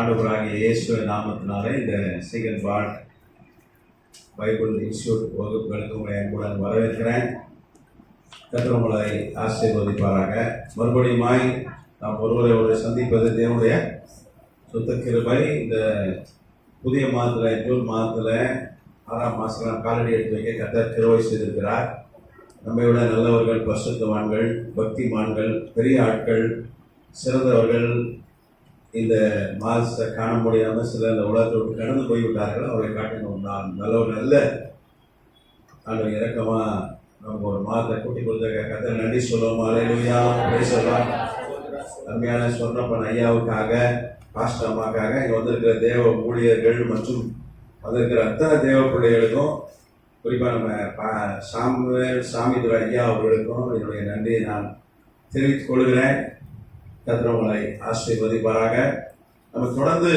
ஆண்டவராகிய இயேசுவின் நாமத்தினாலே இந்த செகண்ட் பார்ட் பைபிள் இன்ஸ்டியூட் வகுப்புகளுக்கு உங்களை அன்புடன் வரவேற்கிறேன். கர்த்தர் உங்களை ஆசீர்வதிப்பாராக. மறுபடியுமாய் நாம் ஒருவரை சந்திப்பது தேவனுடைய சுத்த கிருபை. இந்த புதிய மாதத்தில் ஜூன் மாதத்தில் 6ஆம் மாதம் காலடி எடுத்து வைக்க கர்த்தர் கிருபை செய்திருக்கிறார். நம்மை விட நல்லவர்கள், பரிசுத்தவான்கள், பக்திமான்கள், பெரிய ஆட்கள், சிறந்தவர்கள் இந்த மாதத்தை காண முடியாமல் சில இந்த உலகத்தை விட்டு கடந்து போய்விட்டார்கள். அவரை காட்டினோம் நான் நல்லவர்கள் அல்ல. நாங்கள் இறக்கமாக நமக்கு ஒரு மாதத்தை கூட்டி கொடுத்த கர்த்தர் நன்றி சொல்லுவோம். அல்லேலூயா, பேசலாம். அருமையான சொன்னப்பன் ஐயாவுக்காக, பாஸ்டர் அம்மாக்காக, இங்கே வந்திருக்கிற தேவ ஊழியர்கள் மற்றும் வந்திருக்கிற அத்தனை தேவ பிள்ளைகளுக்கும், குறிப்பாக நம்ம சாமிதுரை ஐயா அவர்களுக்கும் என்னுடைய நன்றியை நான் தெரிவித்துக் கொள்கிறேன். கர்த்தர் உங்களை ஆசீர்வதிப்பாராக. நம்ம தொடர்ந்து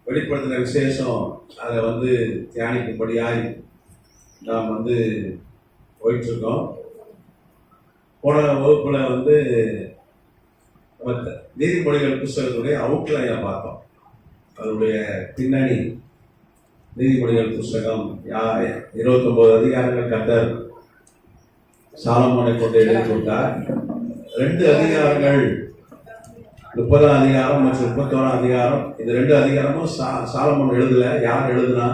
வெளிப்படுத்தின விசேஷம் அதை தியானிக்கும்படியாய் நாம் போயிட்டுருக்கோம். போன வகுப்புல நம்ம நீதிமொழிகள் புஸ்தகத்துடைய அவுட்லைனை பார்த்தோம். அதனுடைய பின்னணி. நீதிமொழிகள் புஸ்தகம் 29 அதிகாரங்கள் கர்த்தர் சாலமோனை கொண்டு எழுதி கொடுத்தார். 2 அதிகாரங்கள், 30ஆம் அதிகாரம் மற்றும் 31ஆம் அதிகாரம், இந்த 2 அதிகாரமும் சாலமோன் எழுதல. யார் எழுதுனா?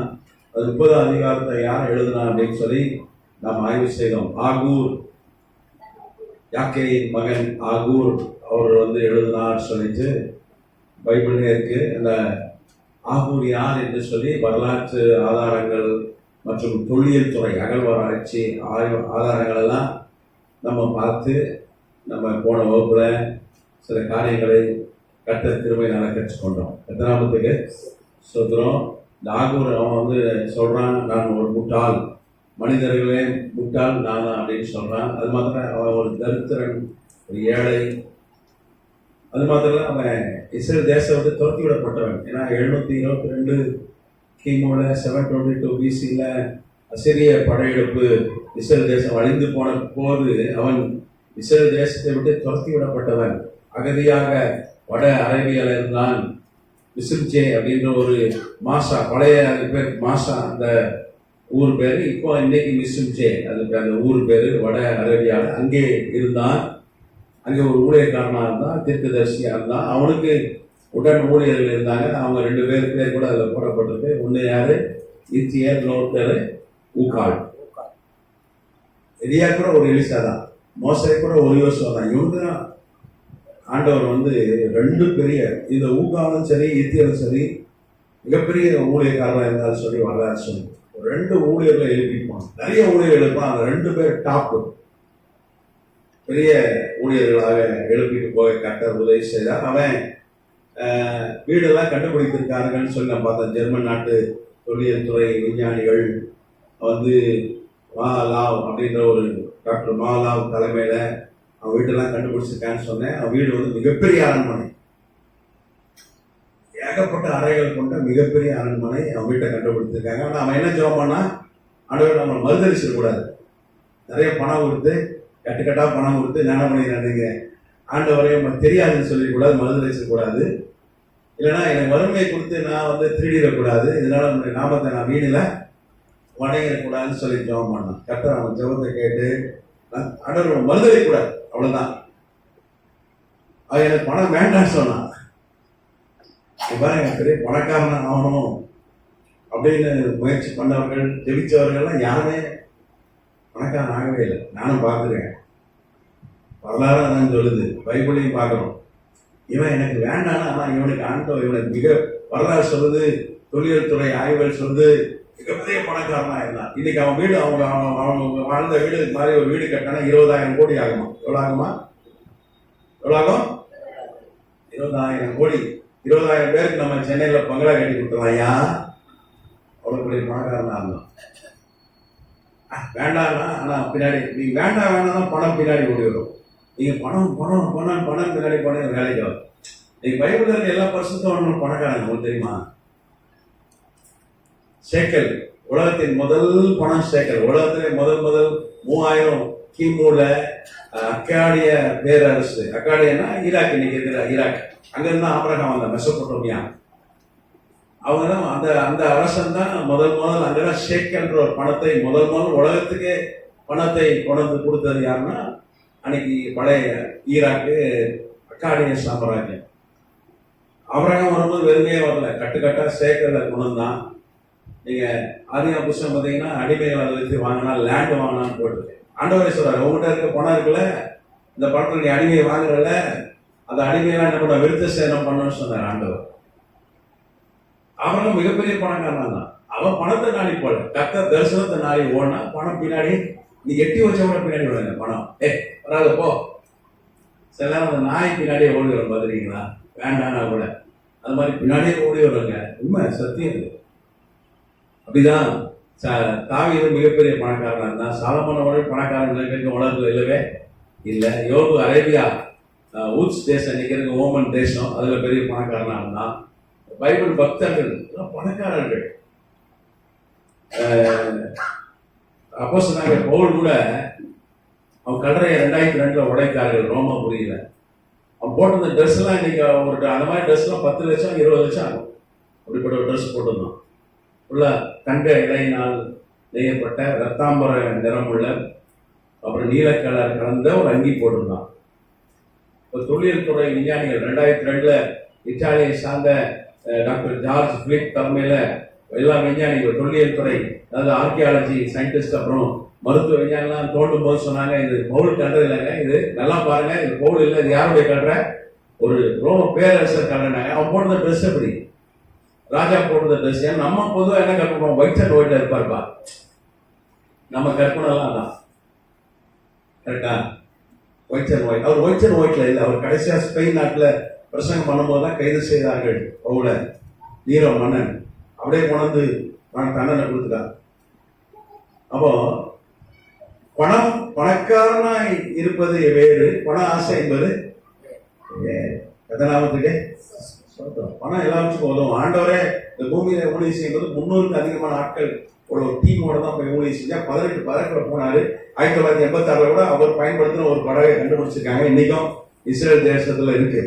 அது 30ஆம் அதிகாரத்தை யார் எழுதுனா அப்படின்னு சொல்லி நாம் ஆய்வு செய்தோம். ஆகூர், யாக்கேயின் மகன் ஆகூர் அவர் எழுதினார் சொல்லிட்டு பைபிள்லே இருக்கு. அந்த ஆகூர் யார் என்று சொல்லி வரலாற்று ஆதாரங்கள் மற்றும் தொல்லியல் துறை அகழ்வாராய்ச்சி ஆதாரங்கள் எல்லாம் நம்ம பார்த்து நம்ம போன வகுப்புல சில காரியங்களை கர்த்தர் கிருபையினால கற்றுக்கொண்டோம். எத்தனாமத்துக்கு சொல்கிறோம். இந்த ஆகூர் அவன் சொல்றான், நான் ஒரு முட்டாள், மனிதர்களே முட்டாள் நானா அப்படின்னு சொல்றான். அது மாத்திரம் அவன் ஒரு தரித்திரன், ஒரு ஏழை. அது மாத்திரம் அவன் இஸ்ரேல் தேசத்தை துரத்தி விடப்பட்டவன். ஏன்னா 722 கிமுல 722 BCல அசிரிய படையெடுப்பு, இஸ்ரேல் தேசம் அழிந்து போன போது அவன் இஸ்ரேல் தேசத்தை விட்டு துரத்தி விடப்பட்டவன். அகதியாக வட அரேபியாவில் இருந்தான். மிஸ்ரிச்சே அப்படின்ற ஒரு மாசா, பழைய பேர் மாசா, அந்த ஊர் பேர். இப்போ இன்னைக்கு மிஸ்ரிச்சே அதுக்கு அந்த ஊர் பேர். வட அரேபியாவில் அங்கே இருந்தான். அங்கே ஒரு ஊழியக்காரனாக இருந்தான், தீர்க்கதரிசியாக இருந்தான். அவனுக்கு உடன் ஊழியர்கள் இருந்தாங்க. அவங்க 2 பேர் கூட அதில் போடப்பட்டிருக்கு. ஒன்று யாரு? இத்தியர், இன்னொருத்தர் ஊகால். எலியா கூட ஒரு எலிசா தான், மோசே கூட ஒரு யோசுவா தான். இவங்க தான் ஆண்டவர் 2 பெரிய, இந்த ஊகாலும் சரி இத்தியரும் சரி, மிகப்பெரிய ஊழியக்காரராக இருந்தாலும் சொல்லி வரலாறு சொல்லி 2 ஊழியர்களை எழுப்பிப்பான். நிறைய ஊழியர்கள் இருப்பான். அந்த 2 பேர் டாப்பு பெரிய ஊழியர்களாக எழுப்பிட்டு போய் கர்த்தர் உதவி செய்தார். அவன் வீடெல்லாம் கண்டுபிடித்திருக்காருன்னு சொல்லி நான் பார்த்தேன். ஜெர்மன் நாட்டு தொல்லியல் துறை விஞ்ஞானிகள் மாலாவ் அப்படின்ற ஒரு டாக்டர் மாலாவ் தலைமையில அவன் வீட்டெல்லாம் கண்டுபிடிச்சிருக்கான்னு சொன்னேன். அவன் வீடு மிகப்பெரிய அரண்மனை, ஏகப்பட்ட அறைகள் கொண்ட மிகப்பெரிய அரண்மனை. அவன் வீட்டை கண்டுபிடிச்சிருக்காங்க. ஆனால் அவன் என்ன ஜெபம் பண்ணா, ஆண்டவர் நம்ம மறுதளிச்சிடக்கூடாது. நிறைய பணம் கொடுத்து, கட்டுக்கட்டா பணம் கொடுத்து ஞானம் பண்ணிடுறாங்க. ஆண்டவரையும் நம்ம தெரியாதுன்னு சொல்லிடக்கூடாது, மறுதளிச்சிடக்கூடாது. இல்லைன்னா எனக்கு வறுமையை கொடுத்து நான் திருடிடக்கூடாது. இதனால நம்முடைய நாமத்தை நான் வீணில் வணங்கிடக்கூடாதுன்னு சொல்லி ஜெபம் பண்ணான். கர்த்தர் அவன் ஜெபத்தை கேட்டு ஆண்டவர் மறுதளிக்கக்கூடாது, அவ்வளவுதான். அவன் எனக்கு பணம் வேண்டான்னு சொன்னான். எனக்கு பெரிய பணக்காரன் ஆகணும் அப்படின்னு முயற்சி பண்ணவர்கள், ஜெபிச்சவர்கள்லாம் யாருமே பணக்காரன் ஆகவே இல்லை. நானும் பார்த்துருக்கேன். வரலாறு தான் சொல்லுது, பைபிளையும் பார்க்குறோம். இவன் எனக்கு வேண்டானா, ஆனால் இவனுக்கு ஆண்டவர் இவனுக்கு மிக வரலாறு சொல்லுது, தொல்லியல் துறை ஆய்வுகள் சொல்லுது, மிகப்பெரிய பணக்காரனா இருந்தான். இன்னைக்கு அவன் வீடு, அவங்க வாழ்ந்த வீடு மாதிரி ஒரு வீடு கட்டினா 20,000 கோடி ஆகுமா? எவ்வளோ ஆகுமா? எவ்வளோ ஆகும்? 20,000 கோடி. 20,000 பேருக்கு நம்ம சென்னையில் பங்களா கட்டி கொடுத்துருவோம். ஐயா, அவ்வளோ பெரிய பணக்காரனா இருந்தான். வேண்டாம்னா, ஆனால் பின்னாடி நீங்க வேண்டாம் தான் பணம் பின்னாடி ஓடி வரும். நீங்க பணம் பணம் பணம் பணம் பின்னாடி போன வேலைக்கு வரும். நீங்க பைபிள் எல்லா பரிசுத்தம் பணக்காரங்க, உங்களுக்கு தெரியுமா? சேக்கல், உலகத்தின் முதல் பணம் சேக்கல். உலகத்திலே முதல் 3000 கிமுல அக்காடிய பேரரசு, அக்காடியன்னா ஈராக், இன்னைக்கு இருக்கிற ஈராக், அங்கிருந்து ஆபிரகாம் வந்த மெசொப்பொட்டேமியா, அவங்க தான் அந்த அந்த அரசன் தான் முதல் அங்கதான் ஷேக் என்ற ஒரு பணத்தை முதல் உலகத்துக்கே பணத்தை கொண்டு கொடுத்தது யாருன்னா அன்னைக்கு பழைய ஈராக்கு அக்காடிய சாம்ராஜ்யம். ஆபிரகாம் வரும்போது வெறுமையே வரல, கட்டுக்கட்டா சேக்கர்ல கொண்டு தான். நீங்க ஆதியா புஸ்தகம் பார்த்தீங்கன்னா அடிமைகளை வச்சு வாங்கினா லேண்ட் வாங்கினான்னு போட்டு ஆண்டவரே சொல்றாரு, உங்ககிட்ட இருக்க பணம் இருக்குல்ல, இந்த பணத்துல நீ அடிமையை வாங்குறல, அந்த அடிமையெல்லாம் என்ன பண்ண விருத்த சேதனம் பண்ணணும்னு சொன்னார் ஆண்டவர். அவனும் மிகப்பெரிய பணக்காரன் தான். அவன் பணத்தை நாடி போல, கத்த தரிசனத்தை நாடி ஓடனா பணம் பின்னாடி, நீ எட்டி வச்சவன பின்னாடி விட பணம் வராது போ. சில நேரம் அந்த நாய் பின்னாடியே ஓடி வரும் பாத்துறீங்களா, வேண்டாம்னா கூட அது மாதிரி பின்னாடியே ஓடி வருங்க. உண்மை சத்தியம் இது. அப்படிதான் தாவீது மிகப்பெரிய பணக்காரனா இருந்தான். சாலமோனோட பணக்காரன் உலகத்துல இல்லவே இல்லை. யோபு அரேபியா ஊட்ஸ் தேசம், இன்னைக்கு இருக்க ஓமன் தேசம், அதுல பெரிய பணக்காரனா இருந்தான். பைபிள் பக்தர்கள் பணக்காரர்கள். அப்போஸ்தலனாகிய பவுல் கூட அவன் கல்லறையை 2002 உடைத்தார்கள் ரோமாபுரியில. அவன் போட்டிருந்த ட்ரெஸ் எல்லாம் இன்னைக்கு ஒரு அந்த மாதிரி ட்ரெஸ் எல்லாம் 10 லட்சம் 20 லட்சம் ஆகும். அப்படிப்பட்ட ஒரு ட்ரெஸ் போட்டிருந்தான். உள்ள தங்க இலையினால் நெய்யப்பட்ட ரத்தாம்பர நிறமுள்ள அப்புறம் நீலக்கலர் கலந்த ஒரு அங்கி போட்டிருந்தான். ஒரு தொழில் துறை விஞ்ஞானிகள் 2002 இத்தாலியை சார்ந்த டாக்டர் ஜார்ஜ் பிலிப் தலைமையில எல்லா விஞ்ஞானிகள் தொல்லியல் துறை, அதாவது ஆர்கியாலஜி சயின்டிஸ்ட் அப்புறம் மருத்துவ விஞ்ஞானிலாம் தோண்டும் போது சொன்னாங்க, இது பவுல் கல்ற இல்லைங்க, இது நல்லா பாருங்க, இது பவுல் இல்லை, இது யாருடைய கல்ற, ஒரு ரோம பேரரசர் கல்றாங்க. அவன் போடுற ட்ரெஸ் எப்படி, ராஜா போடுற ட்ரெஸ். நம்ம பொதுவாக என்ன கற்பனை, ஒயிட் அண்ட் ஒயிட்ல இருப்பாருப்பா, நம்ம கற்பனைலாம் தான் கரெக்டா, ஒயிட் அண்ட் ஒயிட். அவர் ஒயிட் அண்ட் ஒயிட்ல இல்லை, அவர் கடைசியா ஸ்பெயின் நாட்டில் பிரசங்கம் பண்ணும்போது தான் கைது செய்தார்கள் பவுல, நீரோ மன்னன். அப்படியே கொண்டு தண்டனை கொடுத்துட்டார். அப்போ பணக்காரனா இருப்பது வேறு, பண ஆசை என்பது எதனாவதுக்கு பணம் எல்லாத்துக்கும் உதவும். ஆண்டவரே இந்த பூமியில ஊழியம் செய்யும்போது 300க்கு அதிகமான ஆட்கள் ஒரு டீமோட தான் போய் ஊழியம் செஞ்சா 18 பறக்கிற போனாரு. 1986 கூட அவர் பயன்படுத்தின ஒரு படகை கண்டுபிடிச்சிருக்காங்க. இன்னைக்கும் இஸ்ரேல் தேசத்துல இருக்கு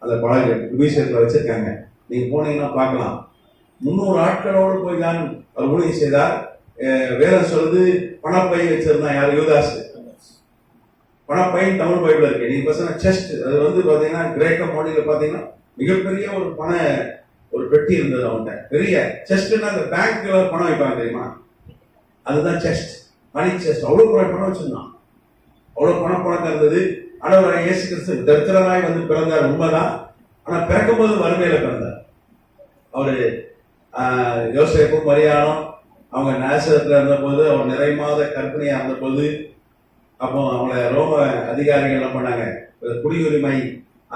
அந்த படகு, விபீஷத்துல வச்சிருக்காங்க. நீங்க போனீங்கன்னா பார்க்கலாம். 300 ஆட்களோடு போய் தான் அவர் ஊழியம் செய்தார். வேதம் சொல்லுது பணப்பை வச்சிருந்தான் யார், யூதாஸ். பணப்பைன்னு தமிழ் பைபிள் இருக்கு. நீங்க பசங்க செஸ்ட், அது வந்து பாத்தீங்கன்னா கிரேக்க மொழியில பாத்தீங்கன்னா மிகப்பெரிய ஒரு ஒரு பெட்டி இருந்தது அவன்கிட்ட. பெரிய செஸ்ட்னா அந்த பேங்க்ல பணம் வைப்பாங்க தெரியுமா, அதுதான் செஸ்ட், மணி செஸ்ட். அவ்வளவு பணம் வச்சிருந்தான், அவ்வளவு பணம் இருந்தது. ஆண்டவராகிய இயேசு கிறிஸ்து தரித்திரனாய் வந்து பிறந்தார் உண்மைதான். ஆனா பிறக்கும் போது வறுமையில பிறந்தார். அவரு யோசேப்பும் மரியாளும் அவங்க நேசரத்துல இருந்த போது, அவர் நிறை மாத கற்பிணியா இருந்த போது, அப்போ அவங்கள ரோம அதிகாரிகள் என்ன பண்ணாங்க, குடியுரிமை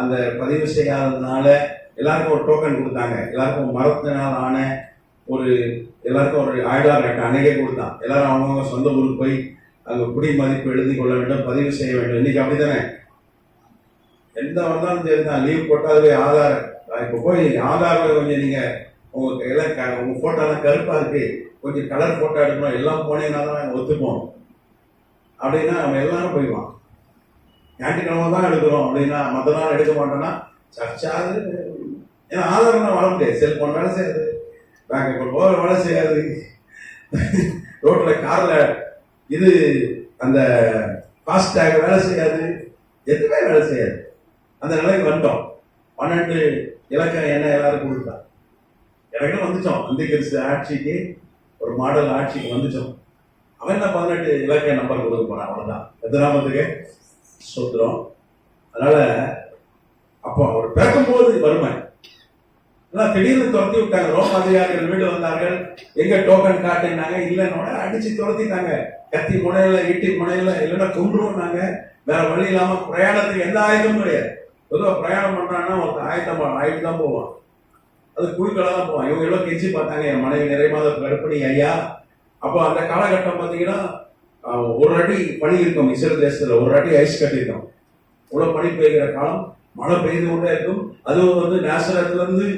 அந்த பதிவு செய்யாததுனால எல்லாருக்கும் ஒரு டோக்கன் கொடுத்தாங்க. எல்லாருக்கும் மரத்தினால் ஆன எல்லாருக்கும் ஒரு ஆயுதார் அன்னைக்கே கொடுத்தான். எல்லாரும் அவங்கவுங்க சொந்த ஊருக்கு போய் அங்க குடி மதிப்பு எழுதி கொள்ள வேண்டும், பதிவு செய்ய வேண்டும். இன்னைக்கு அப்படித்தானே, எந்த வந்தாலும் சரி தான், லீவ் போட்டாலே ஆதார். இப்போ போய் ஆதார் கொஞ்சம் நீங்க உங்க எல்லாம் உங்க போட்டோலாம் கருப்பா இருக்கு, கொஞ்சம் கலர் போட்டோ எடுக்கணும், எல்லாம் போனீங்கன்னா தான் ஒத்துப்போம் அப்படின்னா நம்ம எல்லாரும் போயிடுவான். ஞாயிற்றுக்கிழமை தான் எடுக்கிறோம் அப்படின்னா மற்ற நாள் எடுக்க மாட்டோம்னா சர்ச்சாது. ஏன்னா ஆதாரம் வர முடியாது, செல்போன் வேலை செய்யாது, பேங்க் அக்கௌண்ட் போக வேலை செய்யாது, ரோட்ல கார்ல இது அந்த ஃபாஸ்டேக் வேலை செய்யாது, எதுவுமே வேலை செய்யாது. அந்த நிலைக்கு வந்துட்டோம். 12 இலக்கம் என்ன எல்லாரும் கொடுத்தா எனக்கு வந்துச்சோம். அந்த கிறிஸ்து ஆட்சிக்கு ஒரு மாடல் ஆட்சிக்கு வந்துச்சோம். அவன் என்ன 18 இலக்க நம்பர் கொடுக்க போறான், அவ்வளவுதான். எத்தனாமத்துக்கு சொல்றோம். அதனால அப்போ அவர் பிறக்கும் போது வறுமை திடீர்னு துரத்தி விட்டாங்க. ரோம அதிகாரிகள் வீடு வந்தார்கள், எங்க டோக்கன் காட்டுனாங்க, இல்லைன்னோட அடிச்சு துரத்திட்டாங்க. கத்தி முனையில ஈட்டி முனையில, இல்லைன்னா கொண்டுருவோம்னாங்க. வேற வழி இல்லாம பிரயாணத்துக்கு எந்த ஆயுதமும் கிடையாது. பொதுவாக பிரயாணம் பண்றான்னா ஒரு ஆயுதம் தான் போவான், அது குழுக்களை தான் போவான். இவங்க எவ்வளவு கெஞ்சி பார்த்தாங்க, என் மனைவி நிறை மாத கர்ப்பிணி ஐயா. அப்போ அந்த காலகட்டம் பார்த்தீங்கன்னா 1 அடி பனி இருக்கும் இஸ்ரேல் தேசத்துல, 1 அடி ஐஸ் கட்டிருக்கும். இவ்வளவு பனி பெய்கிற காலம், மழை பெய்து கொண்டே இருக்கும். அதுவும் வந்து நேசரத்துல இருந்து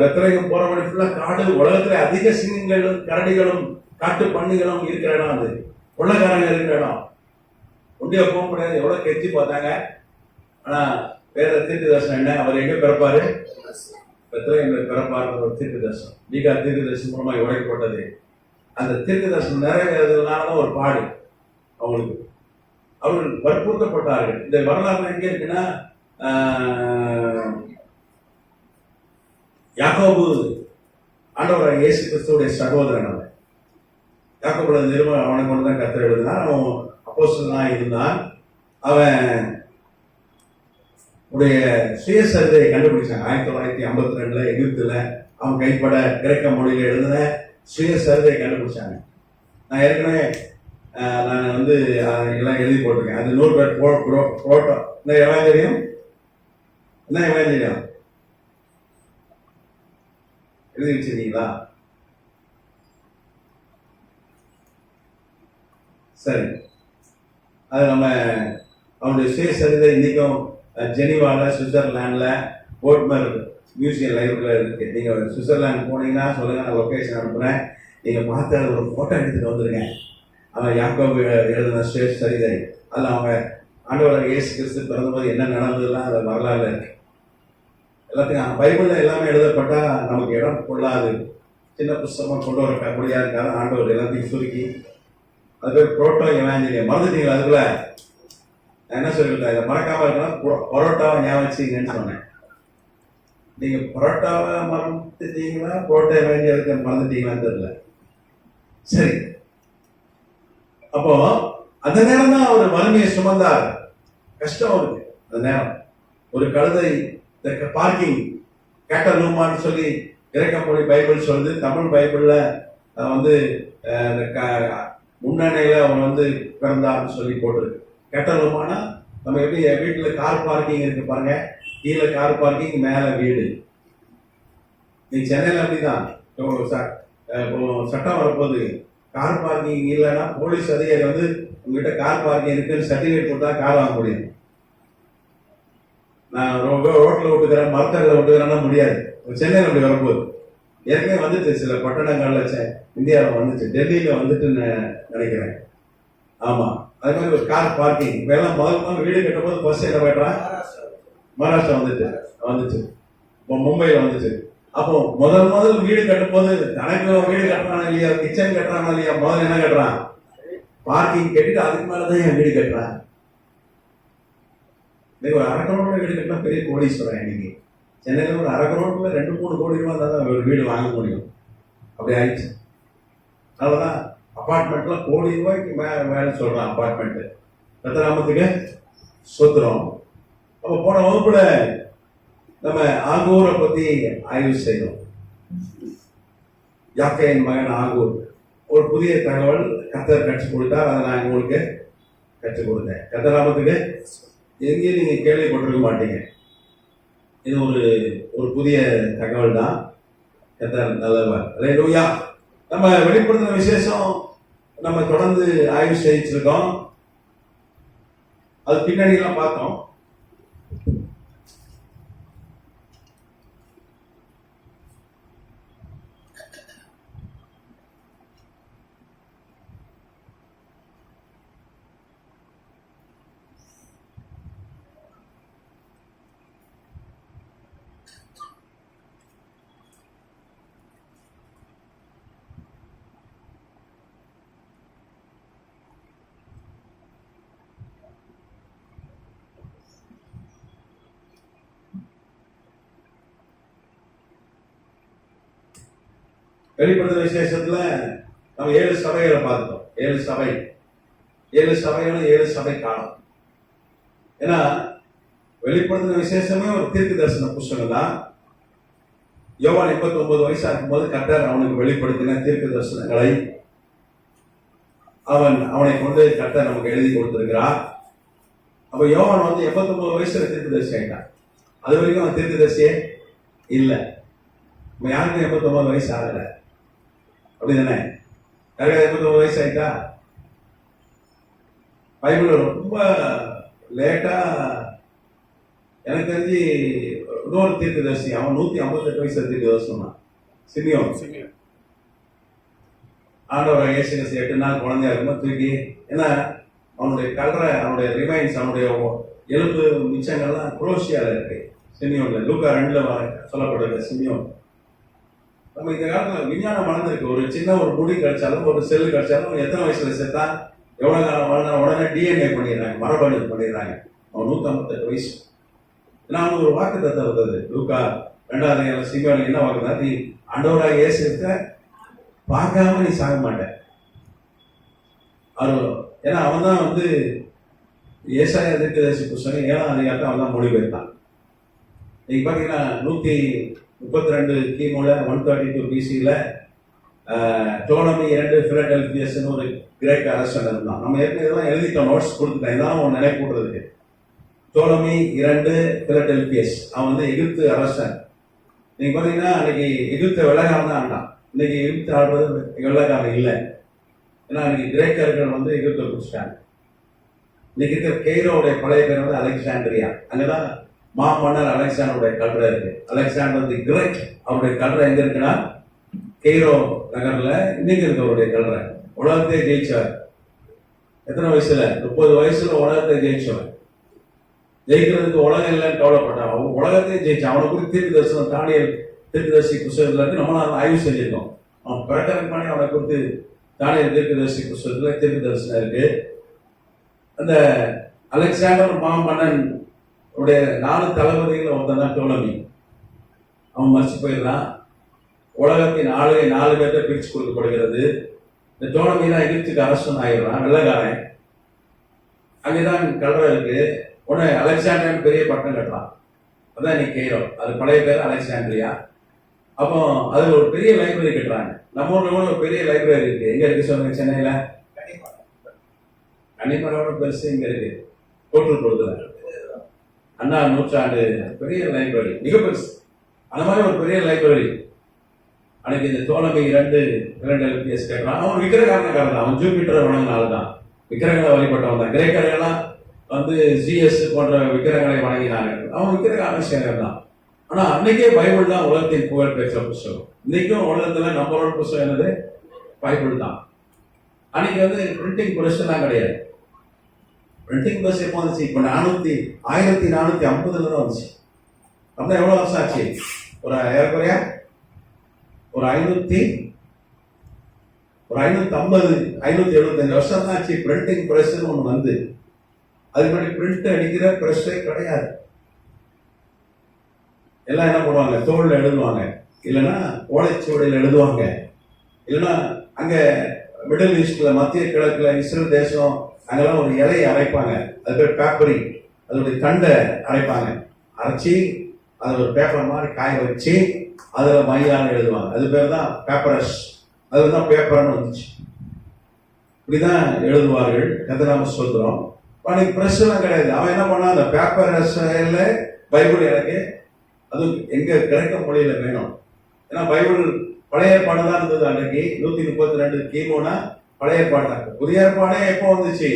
பெத்லகேம் போற வழி ஃபுல்லா காடு. உலகத்துல அதிக சிங்கங்களும் கரடிகளும் காட்டு பண்ணிகளும் இருக்கிற இடம், அது கொள்ளக்காரங்க இருக்கிற இடம். ஒண்டியா போக முடியாது, எவ்வளவு கெஞ்சி பார்த்தாங்க. ஆனா வேற தீர்க்க தரிசனம் என்ன, அவர் எங்க பிறப்பாரு, பெத்லகேம்ல பிறப்பாரு. ஒரு தீர்க்க தரிசனம் மீகா தீர்க்க தரிசனம் மூலமா உடைக்கப்பட்டது. அந்த தீர்க்க தரிசனம் நிறைவேறதுனாலதான் ஒரு பாடு அவங்களுக்கு. அவர்கள் வற்புறுத்தப்பட்டார்கள். இந்த வரலாறு எங்க இருக்குன்னா, யாக்கோபு ஆண்டவராகிய இயேசு கிறிஸ்துவுடைய சகோதரன். அவன் யாக்கோபுடைய நிறுவனம் அவனை கொண்டுதான் கர்த்தர் எழுதினார். அவன் அப்போஸ்தலனாக இருந்தான். அவன் உடைய சுயசரிதையை கண்டுபிடிச்சாங்க 1952 எகிப்துல. அவன் கைப்பட கிரேக்க மொழியில எழுதின சுயசரிதையை கண்டுபிடிச்சாங்க. நான் ஏற்கனவே நான் வந்து எல்லாம் எழுதி போட்டிருக்கேன். அது 100 பேர் போட்டோ. இந்த எவாஞ்சலியம் என்ன எவாஞ்சலியம் எழுதி வச்சிருக்கீங்களா? சரி, அது நம்ம அவனுடைய சுயசரிதை இன்னைக்கும் ஜெனீவால சுவிட்சர்லாந்துல போட்மர் மியூசியம் லைப்ரரியில இருக்கு. நீங்க சுவிட்சர்லாந்து போனீங்கன்னா சொல்லுங்க, நான் லொகேஷன் அனுப்புறேன். நீங்க பார்த்து ஒரு போட்டோ எடுத்துட்டு வந்துருங்க. அவன் யாக்கோபு எழுதின சுயசரிதை. அதில் அவங்க ஆண்டவராகிய இயேசு கிறிஸ்து பிறந்தபோது என்ன நடந்ததுலாம் அதை வரலாறுல இருக்கு. எல்லாத்தையும் பைபிள்ல எல்லாமே எழுதப்பட்டா நமக்கு இடம் கொள்ளாது. சின்ன புஸ்தகமா கொண்டு வர முடியாது இருக்காது. ஆண்டவர் எல்லாத்தையும் சுருக்கி அது பேர் புரோட்டோ எவாஞ்சலியம். மறந்துட்டீங்களா? அதுக்குள்ள நான் என்ன சொல்லியிருக்கேன், இதை மறக்காம இருக்கலாம். பரோட்டாவை ஞாபகம் வச்சுங்கன்னு சொன்னேன். நீங்க பரோட்டாவை மறந்துட்டீங்களா, புரோட்டோ எவாஞ்சலியத்தை மறந்துட்டீங்களான்னு தெரியல. சரி, அப்போ அந்த நேரம் தான் அவர் வறுமையை சுமந்தார். கஷ்டம் இருக்கு அந்த நேரம். ஒரு கழுதை பார்க்கிங் கேட்டலூமான்னு சொல்லி கிரேக்க மொழி பைபிள் சொல்லுது. தமிழ் பைபிள்ல வந்து முன்னணியில அவன் வந்து பிறந்தார்னு சொல்லி போட்டிருக்கு. கேட்டலூமானா நம்ம எப்படி வீட்டுல கார் பார்க்கிங் இருக்கு பாருங்க, கீழே கார் பார்க்கிங், மேல வீடு. நீ சென்னையில அப்படிதான் சட்டம் வரப்போகுது. கார் பார்க்கிங் இல்லைன்னா போலீஸ் அதிகாரி வந்து உங்ககிட்ட கார் பார்க்கிங் இருக்குன்னு சர்டிபிகேட் கொடுத்தா கார் வாங்க முடியும். நான் ரோட்ல விட்டுக்கிறேன், மரத்தடியில் விட்டுக்கிறேன்னா முடியாது. சென்னையில் அப்படி வரப்போகுது. ஏற்கனவே வந்துட்டு சில பட்டணங்கள்ல இந்தியாவில் வந்துச்சு, டெல்லியில வந்துட்டு நினைக்கிறேன். ஆமா, அது மாதிரி ஒரு கார் பார்க்கிங் இப்ப எல்லாம் முதல் வீடு கட்டும் போது பஸ் என்ன போயிடுறான், மகாராஷ்டிரா வந்துச்சு, மும்பைல வந்துச்சு. அப்போ முதல் வீடு கட்டும் போது தனக்கு வீடு கட்டுறானா இல்லையா, கிச்சன் கட்டுறானா இல்லையா, முதல்ல என்ன கட்டுறான், பார்க்கிங் கட்டிட்டு அதுக்கு மேலதான் என் வீடு கட்டுறான். இன்னைக்கு ஒரு 1/2 கரோட வீடு கட்டினா பெரிய கோடீஸ்வரன். இன்னைக்கு சென்னையில ஒரு 1/2 கரோடுல 2-3 கோடி ரூபாய் தான் ஒரு வீடு வாங்க முடியும். அப்படி ஆயிடுச்சு. அதனாலதான் அபார்ட்மெண்ட்ல கோடி ரூபாய்க்கு மேல சொல்றான். அபார்ட்மெண்ட் ரத்தராமத்துக்கு சோத்திரம். அப்ப போன வகுப்புல நம்ம ஆகூரை பத்தி ஆய்வு செய்தோம். யாக்கையின் மகன் ஆகூர். ஒரு புதிய தகவல் கர்த்தர் கற்றுக் கொடுத்தார். அதை நான் உங்களுக்கு கற்றுக் கொடுத்தேன். ரத்தராமத்துக்கு எங்கேயும் நீங்க கேள்விப்பட்டிருக்க மாட்டீங்க. இது ஒரு புதிய தகவல் தான். கர்த்தர் நல்லவர். அல்லேலூயா. நம்ம வெளிப்படுத்தின விசேஷம் நம்ம தொடர்ந்து ஆய்வு செய்திருக்கோம். அது பின்னாடி எல்லாம் பார்த்தோம். வெளிப்படுத்தின விசேஷத்துல நம்ம 7 சபைகளை பார்த்தோம். 7 சபைகளும் 7 சபை காலம். ஏன்னா வெளிப்படுத்தின விசேஷமே ஒரு தீர்க்க தரிசன புஸ்தகம் தான். யோவான் 89 வயசா இருக்கும்போது கர்த்தர் அவனுக்கு வெளிப்படுத்தின தீர்க்க தரிசனங்களை அவனை கொண்டு கர்த்தர் நமக்கு எழுதி கொடுத்திருக்கிறார். அப்ப யோவான் வந்து 89 வயசுல தீர்க்க தரிசி ஆயிட்டான். அது வரைக்கும் அவன் தீர்க்க தரிசியே இல்லை. நம்ம யாருக்கும் 89 வயசு ஆகல. அப்படிதானே? யாருக்கா 89 வயசு ஆயிட்டா? பைபிள் ரொம்ப லேட்டா எனக்கு தெரிஞ்சு இன்னொரு தீர்க்க தரிசி, அவன் 158 வயசுல தீர்க்க தரிசி சொன்னான். சிமியோன். ஆண்டவர் இயேசு கிறிஸ்து 8 நாள் குழந்தையா இருக்கும்போது தூக்கி, ஏன்னா அவனுடைய கல்ற, அவனுடைய ரிமைன்ஸ், அவனுடைய எலும்பு மிச்சங்கள்லாம் குரோஷியால இருக்கு. சிமியோன்ல லூக்கா 2ல சொல்லப்படுற சிமியோன். நம்ம இந்த காலத்துல விஞ்ஞானம் வளர்ந்துருக்கு. ஒரு சின்ன ஒரு முடி கிடைச்சாலும், ஒரு செல்லு கிடைச்சாலும், எத்தனை வயசுல செத்தா, எவ்வளவு காலம் வாழ்ந்தா, உடனே டிஎன்ஏ பண்ணிடுறாங்க, மரபணு பண்ணிடுறாங்க. அவன் 158 வயசு. ஏன்னா அவனுக்கு ஒரு வாக்கு தத்தம் இருந்தது. லூக்கா 2வது சிமியோன் என்ன வாக்குதா, நீ ஆண்டவராக இயேசுவை பார்க்காம நீ சாக மாட்டேன். ஏன்னா அவன் தான் வந்து ஏசாயா தீர்க்கதரிசி புத்தகம் 7ஆம் அதிகாரத்தை அவன் தான் மொழிபெயர்த்தான். நீங்க பாத்தீங்கன்னா 132 கிமுல 132 பிசியில டோலமி 2 பிலடெல்பியஸ் ஒரு கிரேக்க அரசன் இருந்தான். நம்ம ஏற்கனவே எழுதிட்டோம், நோட்ஸ் கொடுத்துட்டேன். இதான் அவன் நினைப்பூடுறதுக்கு. டோலமி 2 பிலடெல்பியஸ் அவன் வந்து எகிப்து அரசன். நீங்க பாத்தீங்கன்னா அன்னைக்கு எகிப்த வெள்ளக்காரன் தான் ஆண்டான். இன்னைக்கு எகிப்து ஆடுறது வெள்ளக்காரன் இல்லை. ஏன்னா அன்னைக்கு கிரேக்கர்கள் வந்து எகிப்தை பிடிச்சிட்டாங்க. இன்னைக்கு இருக்கிற கெய்ரோவுடைய பழைய பேர் வந்து அலெக்சாண்ட்ரியா. அங்கதான் மாமன்னர் அலெக்சாண்டருடைய கல்ற இருக்கு. அலெக்சாண்டர் தி கிரேட் அவருடைய கல்ற எங்க இருக்குன்னா கெய்ரோ நகர்ல இன்னைக்கு இருக்கு அவருடைய கல்ற. உலகத்தையே ஜெயிச்சவர். எத்தனை வயசுல? 30 வயசுல உலகத்தை ஜெயிச்சவன். ஜெயிக்கிறதுக்கு உலகம் இல்லைன்னு கவலைப்பட்டான். அவன் உலகத்தையே ஜெயிச்சான். அவனை குறித்து தீர்க்க தரிசனம் தானியல் தீர்க்கதரிசி புத்தகத்துல இருக்கு. நம்மளால ஆய்வு செஞ்சிருக்கோம். அவன் பிரகடனம் பண்ணி அவனை குறித்து தானியல் தீர்க்கதரிசி புத்தகத்துல தீர்க்க தரிசனம் இருக்கு. அந்த அலெக்சாண்டர் மாமன்னன் உடைய 4 தளபதிகள் ஒருத்தன் தான் டோலமி. அவன் மறைச்சு போயிடுறான். உலகத்தின் 4 பேர்ட்ட பிரிச்சு கொடுக்கப்படுகிறது. இந்த டோலமி தான் எகிப்துக்கு அரசன் ஆயிடுறான், வெள்ளக்காரன். அங்கேதான் கல்ற இருக்கு. உடனே அலெக்சாண்டர் பெரிய பட்டம் கட்டுறான். அதான் இன்னைக்கு கெய்ரோ. அது பழைய பேர் அலெக்சாண்ட்ரியா. அப்போ அது ஒரு பெரிய லைப்ரரி கட்டுறாங்க. நம்ம ஊர்ல கூட ஒரு பெரிய லைப்ரரி இருக்கு. எங்க இருக்கு சொல்லுங்க? சென்னையில கன்னிமரோட பெருசு இங்க இருக்கு. கோட்டூர் கொடுத்துல அண்ணா நூற்றாண்டு பெரிய லைப்ரரி, மிக பெருசு. அந்த மாதிரி ஒரு பெரிய லைப்ரரி. அன்னைக்கு இந்த டோலமி 2 பிலடெல்பியஸ் கேட்கறான். அவன் விக்கிரகாரன் தான். அவன் ஜூபிட்டரை வணங்கினால தான் விக்கிரகங்களை வழிபட்டவன் தான். கிரேக்கர்கள்லாம் வந்து ஜிஎஸ் போன்ற விக்கிரகங்களை வணங்கினாங்க. அவன் விக்கிரகாரன் சேகர் தான். ஆனா அன்னைக்கே பைபிள் தான் உலகத்தின் புகழ் பெற்ற புத்தகம். இன்னைக்கும் உலகத்துல நம்பரோட புத்தகம் என்னது? பைபிள் தான். அன்னைக்கு வந்து பிரிண்டிங் ப்ரெஸ் எல்லாம் கிடையாது. பிரிண்டிங் ப்ரெஸ் எப்போ வந்துச்சு? இப்போ 1450 தான் வந்துச்சு. அப்படின்னா எவ்வளவு வருஷம் ஆச்சு? ஒரு ஏறக்குறைய ஒரு 550 575 வருஷம் தான் ஆச்சு பிரிண்டிங் ப்ரெஸ் ஒன்று வந்து. அதுக்கு முன்னாடி பிரிண்ட் அடிக்கிற ப்ரெஸ்ஸே கிடையாது. எல்லாம் என்ன பண்ணுவாங்க? தோல்ல எழுதுவாங்க, இல்லைன்னா ஓலைச்சுவடியில் எழுதுவாங்க, இல்லைன்னா அங்க மிடில் ஈஸ்ட்ல மத்திய கிழக்குல இஸ்ரேல் தேசம் அங்கெல்லாம் ஒரு இலையை அரைப்பாங்க. அது பேர் பேப்பரி. அதோடைய தண்டை அரைப்பாங்க. அரைச்சி அதை ஒரு பேப்பர் மாதிரி காய வச்சு அதுல மையான்னு எழுதுவாங்க. அது பேர் தான் பேப்பரஸ். அதுதான் பேப்பர்னு வந்துச்சு. இப்படிதான் எழுதுவார்கள். கதிராம சொல்றோம். அன்னைக்கு பிரஸ் எல்லாம் கிடையாது. அவன் என்ன பண்ணா, அந்த பேப்பரஸ்ல பைபிள் எனக்கு அது எங்க கிரேக்க மொழியில வேணும். ஏன்னா பைபிள் பழைய ஏற்பாடு தான் இருந்தது. அன்னைக்கு 132 கிமுனா பழைய ஏற்பாடு தான். புதிய ஏற்பாடே எப்போ வந்துச்சு?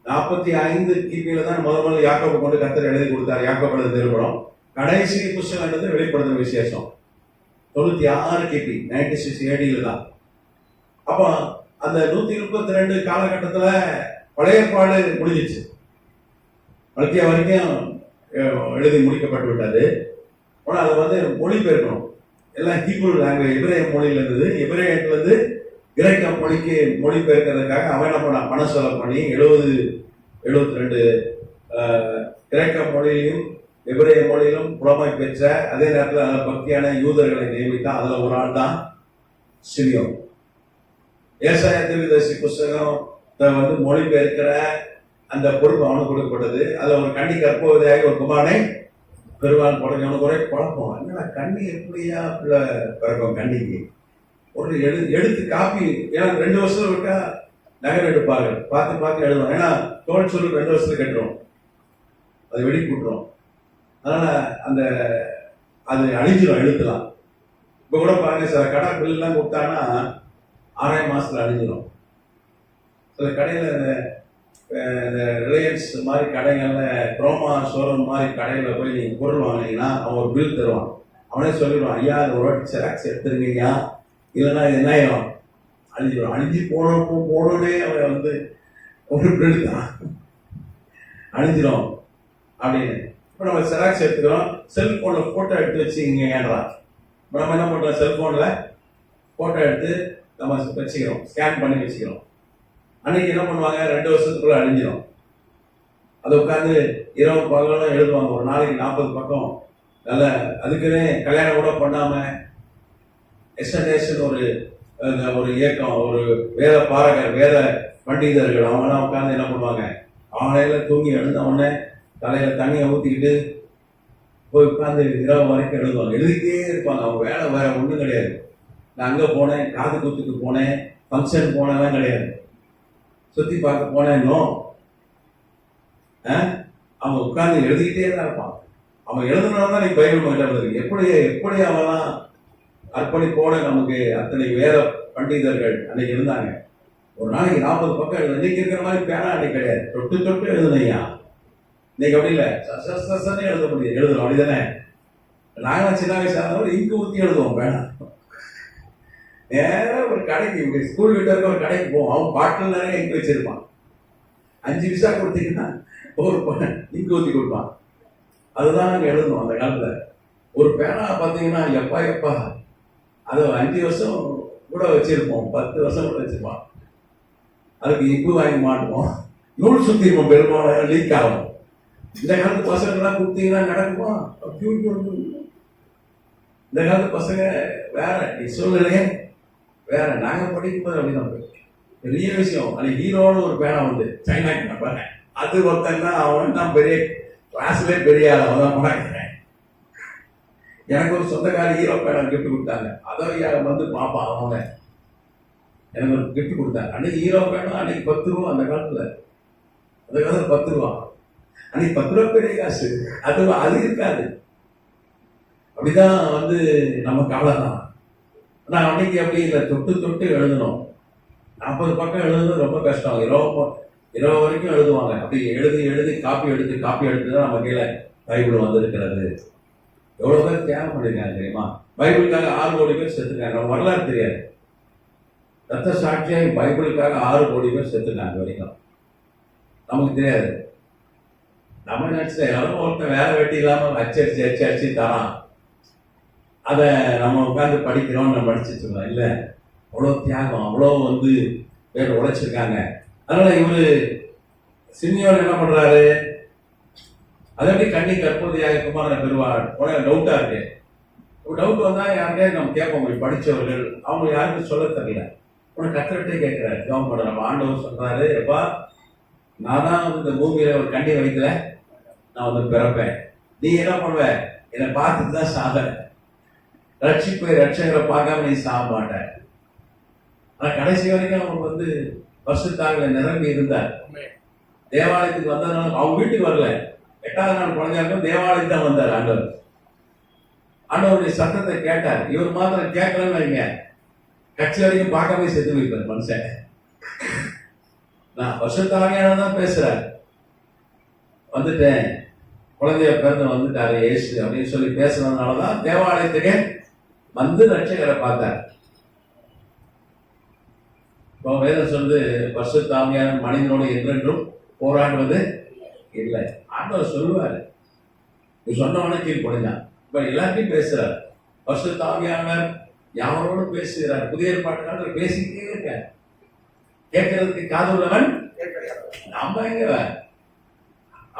45 கிபியில தான் முதல்ல யாக்கோபு கொண்டு கர்த்தர் எழுதி கொடுத்தார். யாக்கோபு எழுதி நிறுவனம். கடைசி புத்தகம் எழுது வெளிப்படுத்துற விசேஷம் 96 கிபி 96 AD தான். அப்போ அந்த 132 காலகட்டத்துல பழைய ஏற்பாடு முடிஞ்சிச்சு. மத்திய வரைக்கும் எழுதி முடிக்கப்பட்டு விட்டது. ஆனால் அதை வந்து மொழிபெயர்க்கணும். எல்லாம் ஹீப்ரூ லாங்குவேஜ், எபிரேய மொழியில இருந்தது. எபிரேயத்துல இருந்து கிரேக்க மொழிக்கு மொழிபெயர்க்கிறதுக்காக அவன் என்ன பண்ணான்? பணம் செலவு பண்ணி 72 கிரேக்க மொழியிலும் எபிரேய மொழியிலும் புலமை பெற்ற, அதே நேரத்தில் அதில் பக்தியான யூதர்களை நியமித்தான். அதுல ஒரு ஆள் தான் சிமியோன். ஏசாயா தீர்க்கதரிசி புத்தகம் வந்து மொழிபெயர்க்கிற அந்த பொறுப்பு அவனுக்கு கொடுக்கப்பட்டது. அதுல ஒரு கண்ணி கற்பவதையாக ஒரு குமாரனை பெருவாள் போடுங்க. அவனுக்கு ஒரே குழப்பம். என்னடா கண்ணி எப்படியா பிறக்கும்? கண்ணிக்கு ஒரு எடுத்து காப்பி. ஏன்னா 2 வருஷத்துல விட்டா நகர் எடுப்பார்கள். பார்த்து எழுதுவோம். ஏன்னா தோல் சொல்லி 2 வருஷத்துல கட்டுறோம், அது வெடி கூட்டுறோம். அதனால அது அழிஞ்சிடும், எழுத்துலாம். இப்ப கூட பாருங்க, சில கடை பில்லாம் கொடுத்தானா 6 மாசத்துல அழிஞ்சிடும். சில கடையில இந்த ரிலையன்ஸ் மாதிரி கடைகள்ல, குரோமா ஷோரூம் மாதிரி கடையில போய் நீங்க பொருள் வாங்கினீங்கன்னா அவன் ஒரு பில் தருவான். அவனே சொல்லிடுவான், ஐயா அது ஒரு வாட்டி செராக்ஸ் எடுத்துருங்கய்யா, இல்லைன்னா இது என்ன ஆயிடும்? அழிஞ்சிடும். அழிஞ்சு போனோடனே அவன் வந்து ஒரு பிரிண்ட் தான் அழிஞ்சிடும் அப்படின்னு. இப்போ நம்ம செராக்ஸ் எடுத்துக்கிறோம், செல்போனில் ஃபோட்டோ எடுத்து வச்சுக்கிங்க ஏன்றா. நம்ம என்ன பண்ணுறோம், செல்போனில் ஃபோட்டோ எடுத்து நம்ம வச்சுக்கிறோம், ஸ்கேன் பண்ணி வச்சுக்கிறோம். அன்னைக்கு என்ன பண்ணுவாங்க, 2 வருஷத்துக்குள்ள அழிஞ்சிடும். அதை உட்காந்து இரவு பகலும் எழுதுவாங்க. ஒரு நாளைக்கு 40 பக்கம். நல்ல அதுக்குன்னே கல்யாணம் கூட பண்ணாம எக்ஸ்டர்னேஷன் ஒரு இயக்கம், ஒரு வேத பாரகர், வேத பண்டிதர்கள் அவங்களாம் உட்காந்து என்ன பண்ணுவாங்க, அவங்களையில தூங்கி எழுந்த உடனே தலையில தண்ணியை ஊற்றிக்கிட்டு போய் உட்காந்து இரவு வரைக்கும் எழுதுவாங்க. எழுதிக்கிட்டே இருப்பாங்க. அவங்க வேலை வேற ஒன்றும் கிடையாது. நான் அங்கே போனேன், காது குத்துக்கு போனேன், ஃபங்க்ஷன் போனதான் கிடையாது, சுற்றி பார்க்க போனேன்னோ அவங்க உட்கார்ந்து எழுதிக்கிட்டே தான் இருப்பான். அவன் எழுதுனால தான் நீ பைபிள் மகிழ்ச்சி. எப்படி அவெல்லாம் அர்ப்பணிப்போட நமக்கு அத்தனை வேத பண்டிதர்கள் அன்னைக்கு இருந்தாங்க. ஒரு நாளைக்கு 40 பக்கம் எழுது. இன்னைக்கு இருக்கிற மாதிரி பேனா அன்னைக்கு கிடையாது. தொட்டு எழுதுனையா. இன்னைக்கு அப்படி இல்லை, சசன்னு எழுத முடியாது, எழுதணும். அப்படிதானே? நாங்களாம் சின்ன வயசாக இங்கு ஊற்றி எழுதுவோம் பேனா. நேரம் ஒரு கடைக்கு, ஸ்கூல் விட்டு இருக்க ஒரு கடைக்கு போவோம். அவன் பாட்டில் நிறைய இங்கு வச்சிருப்பான். 5 பைசா கொடுத்தீங்கன்னா ஒரு இங்கு ஊற்றி கொடுப்பான். அதுதான் நாங்கள் எழுதணும் அந்த காலத்தில். ஒரு பேனா பார்த்தீங்கன்னா எப்பா அது 5 வருஷம் கூட வச்சிருப்போம், 10 வருஷம் கூட வச்சிருப்போம். அதுக்கு இங்கு வாங்கி மாட்டுவோம், நூல் சுற்றிருப்போம், பெரும்பாலும் லீக் ஆகும். இந்த காலத்து பசங்கள்லாம் கொடுத்தீங்கன்னா நடக்குமா? இந்த காலத்து பசங்க வேற, சூழ்நிலையே வேற. நாங்கள் படிக்கும்போது அப்படிதான் பெரிய விஷயம். அது ஹீரோன்னு ஒரு பேனா உண்டு, சைனாக்கு நான் பாருங்க. அது ஒருத்தன்னா அவன் தான் பெரிய கிளாஸ்லேயே பெரிய அவன் தான் படாக்கிறேன். எனக்கு ஒரு சொந்தக்கார ஹீரோ பேனா கிஃப்ட் கொடுத்தாங்க. அதை வந்து பாப்பான் அவங்க எனக்கு ஒரு கிஃப்ட் கொடுத்தாங்க. அன்னைக்கு ஹீரோ பேனா அன்னைக்கு 10 ரூபா. அந்த காலத்தில் 10 ரூபா. அன்னைக்கு 10 ரூபா பெரிய காசு. அது இருக்காது. அப்படிதான் வந்து நம்ம காலம் தான். ஆனால் அன்னைக்கு அப்படி இல்லை, தொட்டு எழுதணும். 40 பக்கம் எழுதுறது ரொம்ப கஷ்டம். 20 வரைக்கும் எழுதுவாங்க. அப்படி எழுதி காப்பி எடுத்து தான் நம்ம கீழே பைபிள் வந்திருக்கிறது. எவ்வளோ பேர் தியாகம் பண்ணியிருக்காங்க தெரியுமா? பைபிளுக்காக 6 கோடி பேர் செத்துருக்காங்க. நம்ம வரலாறு தெரியாது. ரத்த சாட்சியாய் பைபிளுக்காக 6 கோடி பேர் செத்துருக்காங்க வரைக்கும். நமக்கு தெரியாது. நம்ம நினைச்ச யாரும் ஒருத்தன் வேலை வெட்டி இல்லாமல் அச்சடிச்சு தரான், அதை நம்ம உட்காந்து படிக்கிறோம், நம்ம படிச்சுட்டு இருக்கோம். இல்லை, அவ்வளோ தியாகம், அவ்வளோ வந்து பேர் உழைச்சிருக்காங்க. அதனால இவரு சிமியோன் என்ன பண்றாரு, அதை எப்படி கண்ணி கற்பதியாக குமாரன் பெறுவார் டவுட்டா இருக்கு. டவுட் வந்தா யாருக்கே நம்ம கேட்போம். படிச்சவர்கள் அவங்க யாருக்கும் சொல்ல தெரியல. உனக்கு கத்திரட்டே கேட்கிறாரு, ஜெபம் பண்ண. நம்ம ஆண்டவர் சொல்றாரு, எப்பா நான் தான் வந்து இந்த பூமியில ஒரு கண்ணி வைக்கல, நான் வந்து பிறப்பேன். நீ என்ன பண்ணுவ, என்னை பார்த்துட்டு தான் சாக. ரட்சகரை பார்க்காம நீ சாக மாட்ட. ஆனா கடைசி வரைக்கும் அவங்க வந்து பரிசுத்தாவில நிரம்பி இருந்தார். தேவாலயத்துக்கு வந்ததுனால அவங்க வீட்டுக்கு வரல. 8வது நாள் குழந்தையாருக்கும் தேவாலயத்துக்கு தான் வந்தார் ஆண்டவர். ஆண்டவருடைய சத்தத்தை கேட்டார். இவர் மாத்திரம் கேட்கலன்னு வைங்க, கட்சி வரைக்கும் பார்க்காம செத்து வைப்பார் மனுஷன். நான் பரிசுத்தாவியான தான் பேசுறேன், வந்துட்டேன், குழந்தைய பிறந்து வந்துட்டாரு ஏசு அப்படின்னு சொல்லி பேசுறதுனாலதான் தேவாலயத்துக்கு வந்து ரட்சகரை பார்த்தார். இப்போ வேதம் சொல்லுது, பரிசுத்தாவியான மனிதனோடு என்றென்றும் போராடுவது இல்லை. ஆண்டவர் சொல்லுவாரு, நீ சொன்னவன கீழ் குறைஞ்சான். இப்ப எல்லாத்தையும் பேசுறாரு. பரிசுத்தாவியானவர் யாரோடு பேசுகிறார். புதிய ஏற்பாட்டுக்காரர் பேசிக்கிட்டே இருக்க, கேட்கறதுக்கு காதுள்ளவன் நம்ம எங்க,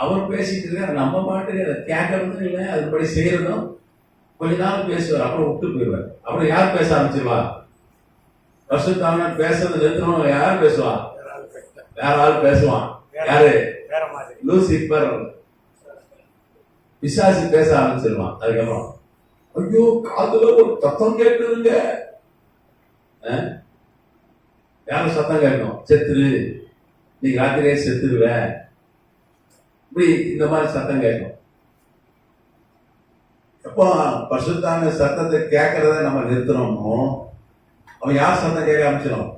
அவர் பேசிட்டு இருக்க, நம்ம பாட்டுக்கு அதை கேட்கறதும் இல்லை, அதுபடி செய்யறதும். கொஞ்ச நாள் பேசுவார், அப்புறம் விட்டு போயிடுவார். அப்புறம் யார் பேச ஆரம்பிச்சிருவா? பரிசுத்தாவியானவர் பேசுறது நிறுத்தணும். யார் பேசுவா? வேற ஆள் பேசுவான். யாரு? லூசிபர், பிசாசு பேச ஆரம்பிச்சிருவான். அதுக்கப்புறம் ஐயோ காதுல ஒரு சத்தம் கேட்குதுங்க. யாரும் சத்தம் கேட்கும், செத்துரு, நீ ராத்திரியே செத்துருவ, இப்படி இந்த மாதிரி சத்தம் கேட்கும். எப்போ பரிசுத்தான சத்தத்தை கேட்கறத நம்ம நிறுத்தணுமோ, அவன் யார் சத்தம் கேட்க ஆரம்பிச்சிடும்?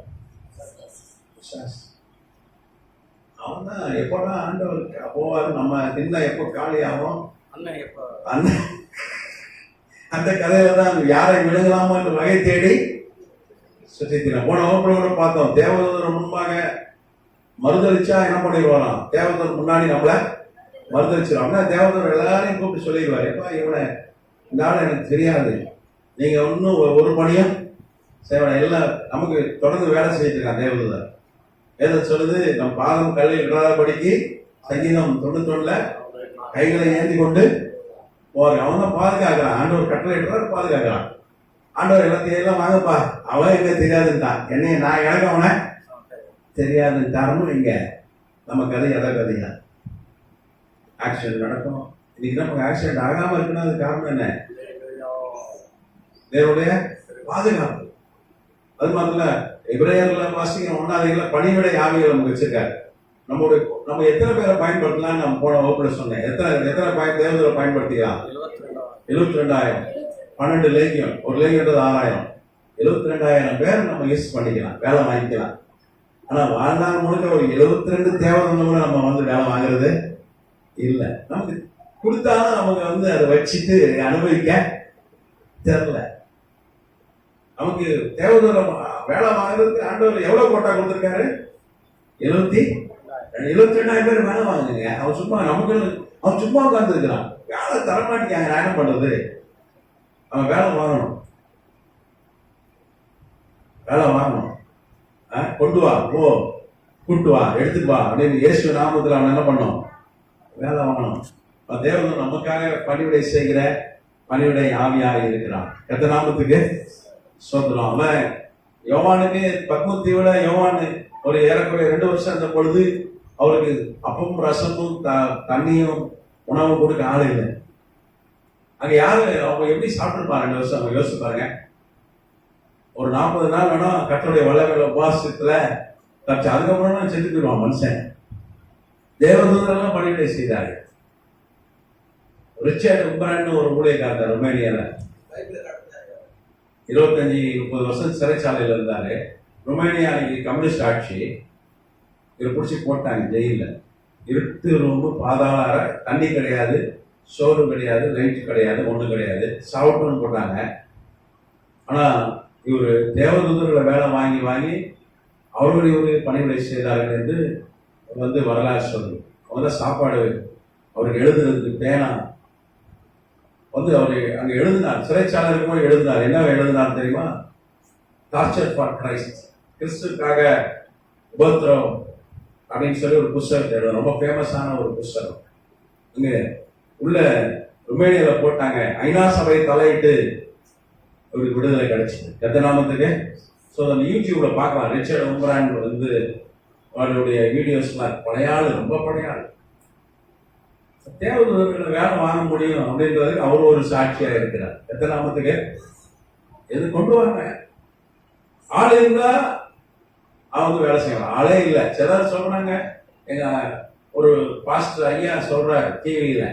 அவன் தான் எப்போதான் ஆண்டவர் போவாரு, நம்ம நின்ன எப்போ காலி ஆகும் அண்ணன். அந்த கதையில தான் யாரை விழுங்கலாமோ என்று வகை தேடி சுற்றித்தின. போன வகுப்புல கூட பார்த்தோம், தேவதூதர் முன்பாக மறுதளிச்சா என்ன பண்ணிடுவாராம், தேவதூதர் முன்னாடி நம்மள மறுதளிச்சிடும். அப்படின்னா தேவதூதர் எல்லாரையும் கூப்பிட்டு சொல்லிடுவாரு, எப்பா இவனை இந்த ஆளை எனக்கு தெரியாது, நீங்க இன்னும் ஒரு பணியும் செய்வாங்க, எல்லாம் நமக்கு தொடர்ந்து வேலை செய்யிட்டு இருக்கான் தேவதூதர். எதை சொல்லுது, நம் பாதம் கல்லில் இடாதபடிக்கு சங்கீதம் 91 கைகளை ஏந்தி கொண்டு போற. அவன் தான் பாதுகாக்கிறான், ஆண்டவர் கட்டளை இடுறாரு, பாதுகாக்கிறான். ஆண்டவர் எல்லாத்தையும் எல்லாம் வாங்கப்பா, அவன் என்ன தெரியாதுன்ட்டான், என்னைய நான் எனக்கு அவனை தெரியாதுன்ட்டாருன்னு இங்க நம்ம கதை எதை கதையா ஆக்சிடென்ட் நடக்கும். இன்னைக்கு நமக்கு ஆக்சிடென்ட் ஆகாம இருக்குன்னா அது காரணம் என்ன? தேவனுடைய பாதுகாப்பு. அது மாதிரில எபிரேயர்ல வாசிக்கிற 1 பணிவிடை ஆவியை நமக்கு வச்சிருக்காரு. நம்ம எத்தனை பேரை பயன்படுத்தலாம், நம்ம போன வகுப்புல சொன்னேன். எத்தனை தேவதூதரை பயன்படுத்திக்கலாம்? 72,000. 12 லேகியம், ஒரு லேகியன்றது 6,000. 72,000 பேர் நம்ம யூஸ் பண்ணிக்கலாம், வேலை வாங்கிக்கலாம். ஆனா வாழ்நாள் முழுக்க ஒரு 72 தேவதூதரை நம்ம வந்து வேலை வாங்குறது இல்லை. நமக்கு கொடுத்தாலும் நமக்கு அதை வச்சுட்டு அனுபவிக்க தெரியல. நமக்கு தேவதூதரை வேலை வாங்குறதுக்கு ஆண்டவர் எவ்வளவு கோட்டா கொடுத்திருக்காரு? 72,000 பேர் வேலை வாங்குங்க. அவன் சும்மா உட்கார்ந்து இருக்கிறான், வேலை தரமாட்டிக்காங்க. நான் என்ன பண்றது? அவன் வேலை வாங்கணும், வேலை வாங்கணும். கொண்டு வா, ஓ கூட்டு வா, எடுத்துட்டு வா அப்படின்னு இயேசு நாமத்தில் அவன் என்ன பண்ணணும்? வேலை வாங்கணும். தேவன் நமக்காக பணிவிடை செய்கிற பணிவிடை ஆவியாக இருக்கிறான். கர்த்தர் நாமத்துக்கு ஸ்தோத்திரம். அவன் யோவானுக்கு பத்மத்தீவுல யோவானு ஒரு ஏறக்குறைய 2 வருஷம் இருந்த பொழுது அவருக்கு அப்பமும் ரசமும் தண்ணியும் உணவும் கொடுக்க ஆள் இல்லை. அங்க யாரு அவங்க எப்படி சாப்பிட்டுருப்பாங்க 2 வருஷம்? அவங்க யோசிச்சு பாருங்க. ஒரு 40 நாள் வேணா கர்த்தருடைய வல்லமையில உபவாசத்துல தச்சு, அதுக்கப்புறம் செத்து போயிடுவான் மனுஷன். தேவதூதரெல்லாம் பணிவிடை செய்தாரு. ரிச்சர்ட் உம்பரன் ஒரு ஊழியக்காரர் ருமேனியால 25-30 வருஷம் சிறைச்சாலையில் இருந்தாரு. ருமேனியா கம்யூனிஸ்ட் ஆட்சி. இவர் பிடிச்சி போட்டாங்க ஜெயில. இருட்டு ரூம்பு, பாதாள அறை, தண்ணி கிடையாது, சோறு கிடையாது, லைட் கிடையாது, ஒண்ணு கிடையாது, சாப்பிட்டுன்னு போட்டாங்க. ஆனா இவர் தேவதூதர்களை வேலை வாங்கி வாங்கி அவர்களுடைய ஒரு பணிவிடை செய்தார்கள் என்று வரலாறு சொல்லுது. அவங்க சாப்பாடு அவருக்கு எழுதுறதுக்கு பேனா அவரு அங்க எழுதினார். சிறைச்சாலை இருக்கும்போது எழுதினார். என்ன எழுதினார் தெரியுமா? டார்ச்சர் ஃபார் கிரைஸ்ட், கிறிஸ்துக்காக உபத்திரம் அப்படின்னு சொல்லி ஒரு புஸ்தகத்தை எழுத, ரொம்ப ஃபேமஸான ஒரு புஸ்தகம். இங்க உள்ள ருமேனியால போட்டாங்க. ஐநா சபை தலையிட்டு ஒரு விடுதலை கிடைச்சது. கர்த்தர் நாமத்துக்கு. ஸோ அந்த யூடியூப்ல பார்க்கலாம். ரிச்சர்ட் உம்பரான் அவருடைய வீடியோஸ்லாம் பழைய ஆளு, ரொம்ப பழைய ஆளு. தேவதூதர்களை வேலை வாங்க முடியும் அப்படின்றதுக்கு அவர் ஒரு சாட்சியா இருக்கிறார். கர்த்தர் நாமத்துக்கு. எது கொண்டு வாங்க, ஆள் இருந்தா அவங்க வேலை செய்யலாம். ஆளே இல்லை. சிலர் சொல்றாங்க, எங்க ஒரு பாஸ்டர் ஐயா சொல்றாரு டிவியில,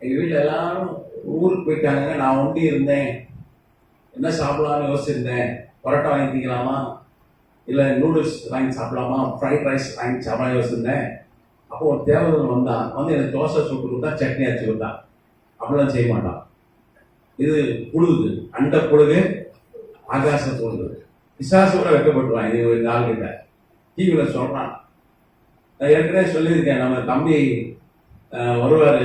எங்க வீட்டுல எல்லாரும் ஊருக்கு போயிட்டாங்க, நான் ஒண்டி இருந்தேன், என்ன சாப்பிடலாம்னு யோசிச்சிருந்தேன், பரோட்டா வாங்கி திங்கலாமா இல்லை நூடுல்ஸ் வாங்கி சாப்பிடலாமா, ஃப்ரைட் ரைஸ் வாங்கி சாப்பிடலாம் யோசிச்சிருந்தேன். அப்போ ஒரு தேவதூதன் வந்தான், எனக்கு தோசை சுட்டு கொடுத்தா, சட்னி அரைச்சி கொடுத்தான். அப்படிலாம் செய்ய மாட்டான். இது புழுகு, அண்ட புழுகு, ஆகாச புழுகு. பிசாசு கூட வைக்கப்பட்டுருவான். இது ஒரு ஆள்கிட்ட டிவியில சொல்றான். நான் ஏற்கனவே சொல்லியிருக்கேன், நம்ம தம்பி ஒருவர்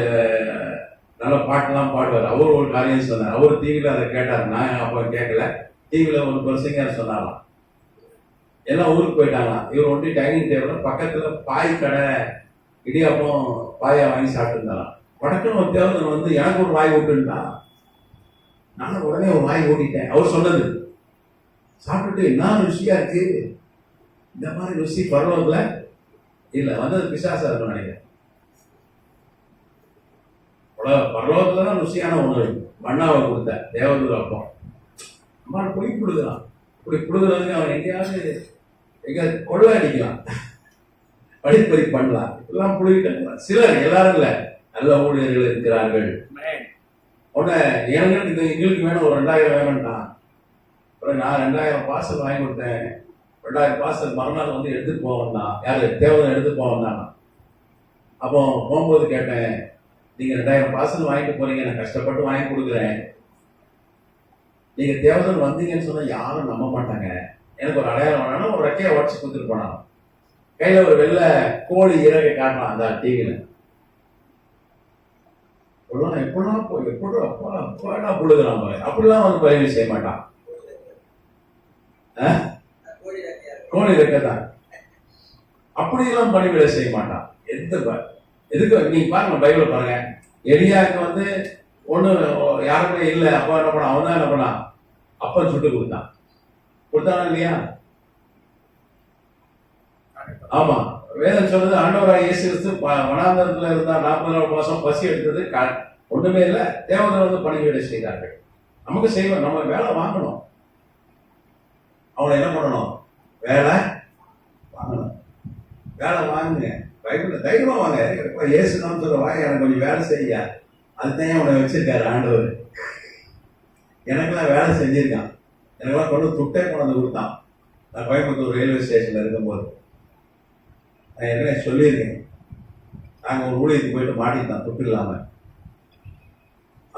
நல்ல பாட்டெல்லாம் பாடுவார். அவர் ஒரு காரியம் சொன்னார். அவர் டிவியில அதை கேட்டார். நான் அப்போ கேட்கல. டிவியில ஒரு பிரசங்கர் சொன்னாராம், எல்லாம் ஊருக்கு போயிட்டாங்களாம். இவர் ஒண்டி டைனிங் டேபிள் பக்கத்துல பாய் கடை, இடியாப்பம் பாயா வாங்கி சாப்பிட்டு இருந்தாராம். வடக்குன்னு ஒரு தேவதன் எனக்கு ஒரு வாய் விட்டுட்டான். நானும் உடனே ஒரு வாய் ஓட்டிட்டேன். அவர் சொன்னது சாப்பிட்டுட்டு என்ன ருசியா இருக்கு, இந்த மாதிரி ருசி பரலோகத்துல இல்ல, வந்தது பிசாசா இருக்கும் நினைக்கிறேன். பரலோகத்துல தான் ருசியான உணவு. மண்ணாவை கொடுத்த தேவதூர் அப்பம் அம்மா பொய் கொடுக்கலாம். இப்படி கொடுக்குறதுக்கு அவன் எங்கேயாவது எங்க கொள்ளை அடிக்கலாம், படிப்பறி பண்ணலாம், எல்லாம் புழுகிட்டு. சிலர், எல்லாரும் இல்ல, நல்ல ஊழியர்கள் இருக்கிறார்கள். உடனே எங்களுக்கு வேணும் ஒரு 2,000 வேணும்ட்டான். நான் 2,000 பார்சல் வாங்கி கொடுத்தேன். 2,000 பார்சல் மறுநாள் எடுத்துட்டு போவேன் தான். யாரு தேவதை எடுத்துட்டு போவேன் தான். அப்போ போகும்போது கேட்டேன், நீங்க 2,000 பார்சல் வாங்கிட்டு போறீங்க, நான் கஷ்டப்பட்டு வாங்கி கொடுக்குறேன், நீங்க தேவதன் வந்தீங்கன்னு சொன்னா யாரும் நம்ப மாட்டாங்க, எனக்கு ஒரு அடையாளம் வேணாலும் ஒரு ரெக்கையை உடச்சு கொடுத்துட்டு போனாலும். கையில ஒரு வெள்ளை கோழி இறகை காட்டலாம் அந்த டிவியில. எப்படிலாம் போய் எப்படி அப்பா புழுகிறான் பாரு. அப்படிலாம் வந்து பயிற்சி செய்ய மாட்டான். கோழி ரெக்கத்தான். அப்படியெல்லாம் பணிவிடை செய்ய மாட்டான். எதுக்கு நீங்க பாருங்க, பைபிள் பாருங்க. எலியாவுக்கு வந்து ஒண்ணு யாருமே இல்லை. அப்பா என்ன பண்ணான்? அவன் தான் என்ன பண்ணான்? அப்பன் சுட்டு கொடுத்தானா இல்லையா? ஆமா, வேதம் சொல்றது ஆண்டவராய் இயேசு கிறிஸ்து வனாந்தரத்துல இருந்தா 40 மாசம் பசி எடுத்தது ஒண்ணுமே இல்லை. தேவதூதர் வந்து பணிவிடை செய்தார்கள். நமக்கு செய்வோம், நம்ம வேலை வாங்கணும். அவனை என்ன பண்ணணும்? வேலை வாங்கணும். வேலை வாங்குங்க. பைபிள் தைரியமா வாங்க. இயேசு நான் சொல்ற வாங்க, எனக்கு கொஞ்சம் வேலை செய்ய. அதுதான் அவனை வச்சிருக்காரு ஆண்டவர். எனக்கெல்லாம் வேலை செஞ்சிருக்கான். எனக்கெல்லாம் கொண்டு துட்டே கொண்டு கொடுத்தான். நான் கோயம்புத்தூர் ரயில்வே ஸ்டேஷன்ல இருக்கும்போது நான் என்ன சொல்லியிருக்கேன். நாங்கள் ஒரு ஊழியத்துக்கு போயிட்டு மாட்டிக்கிட்டோம் துட்டு இல்லாம.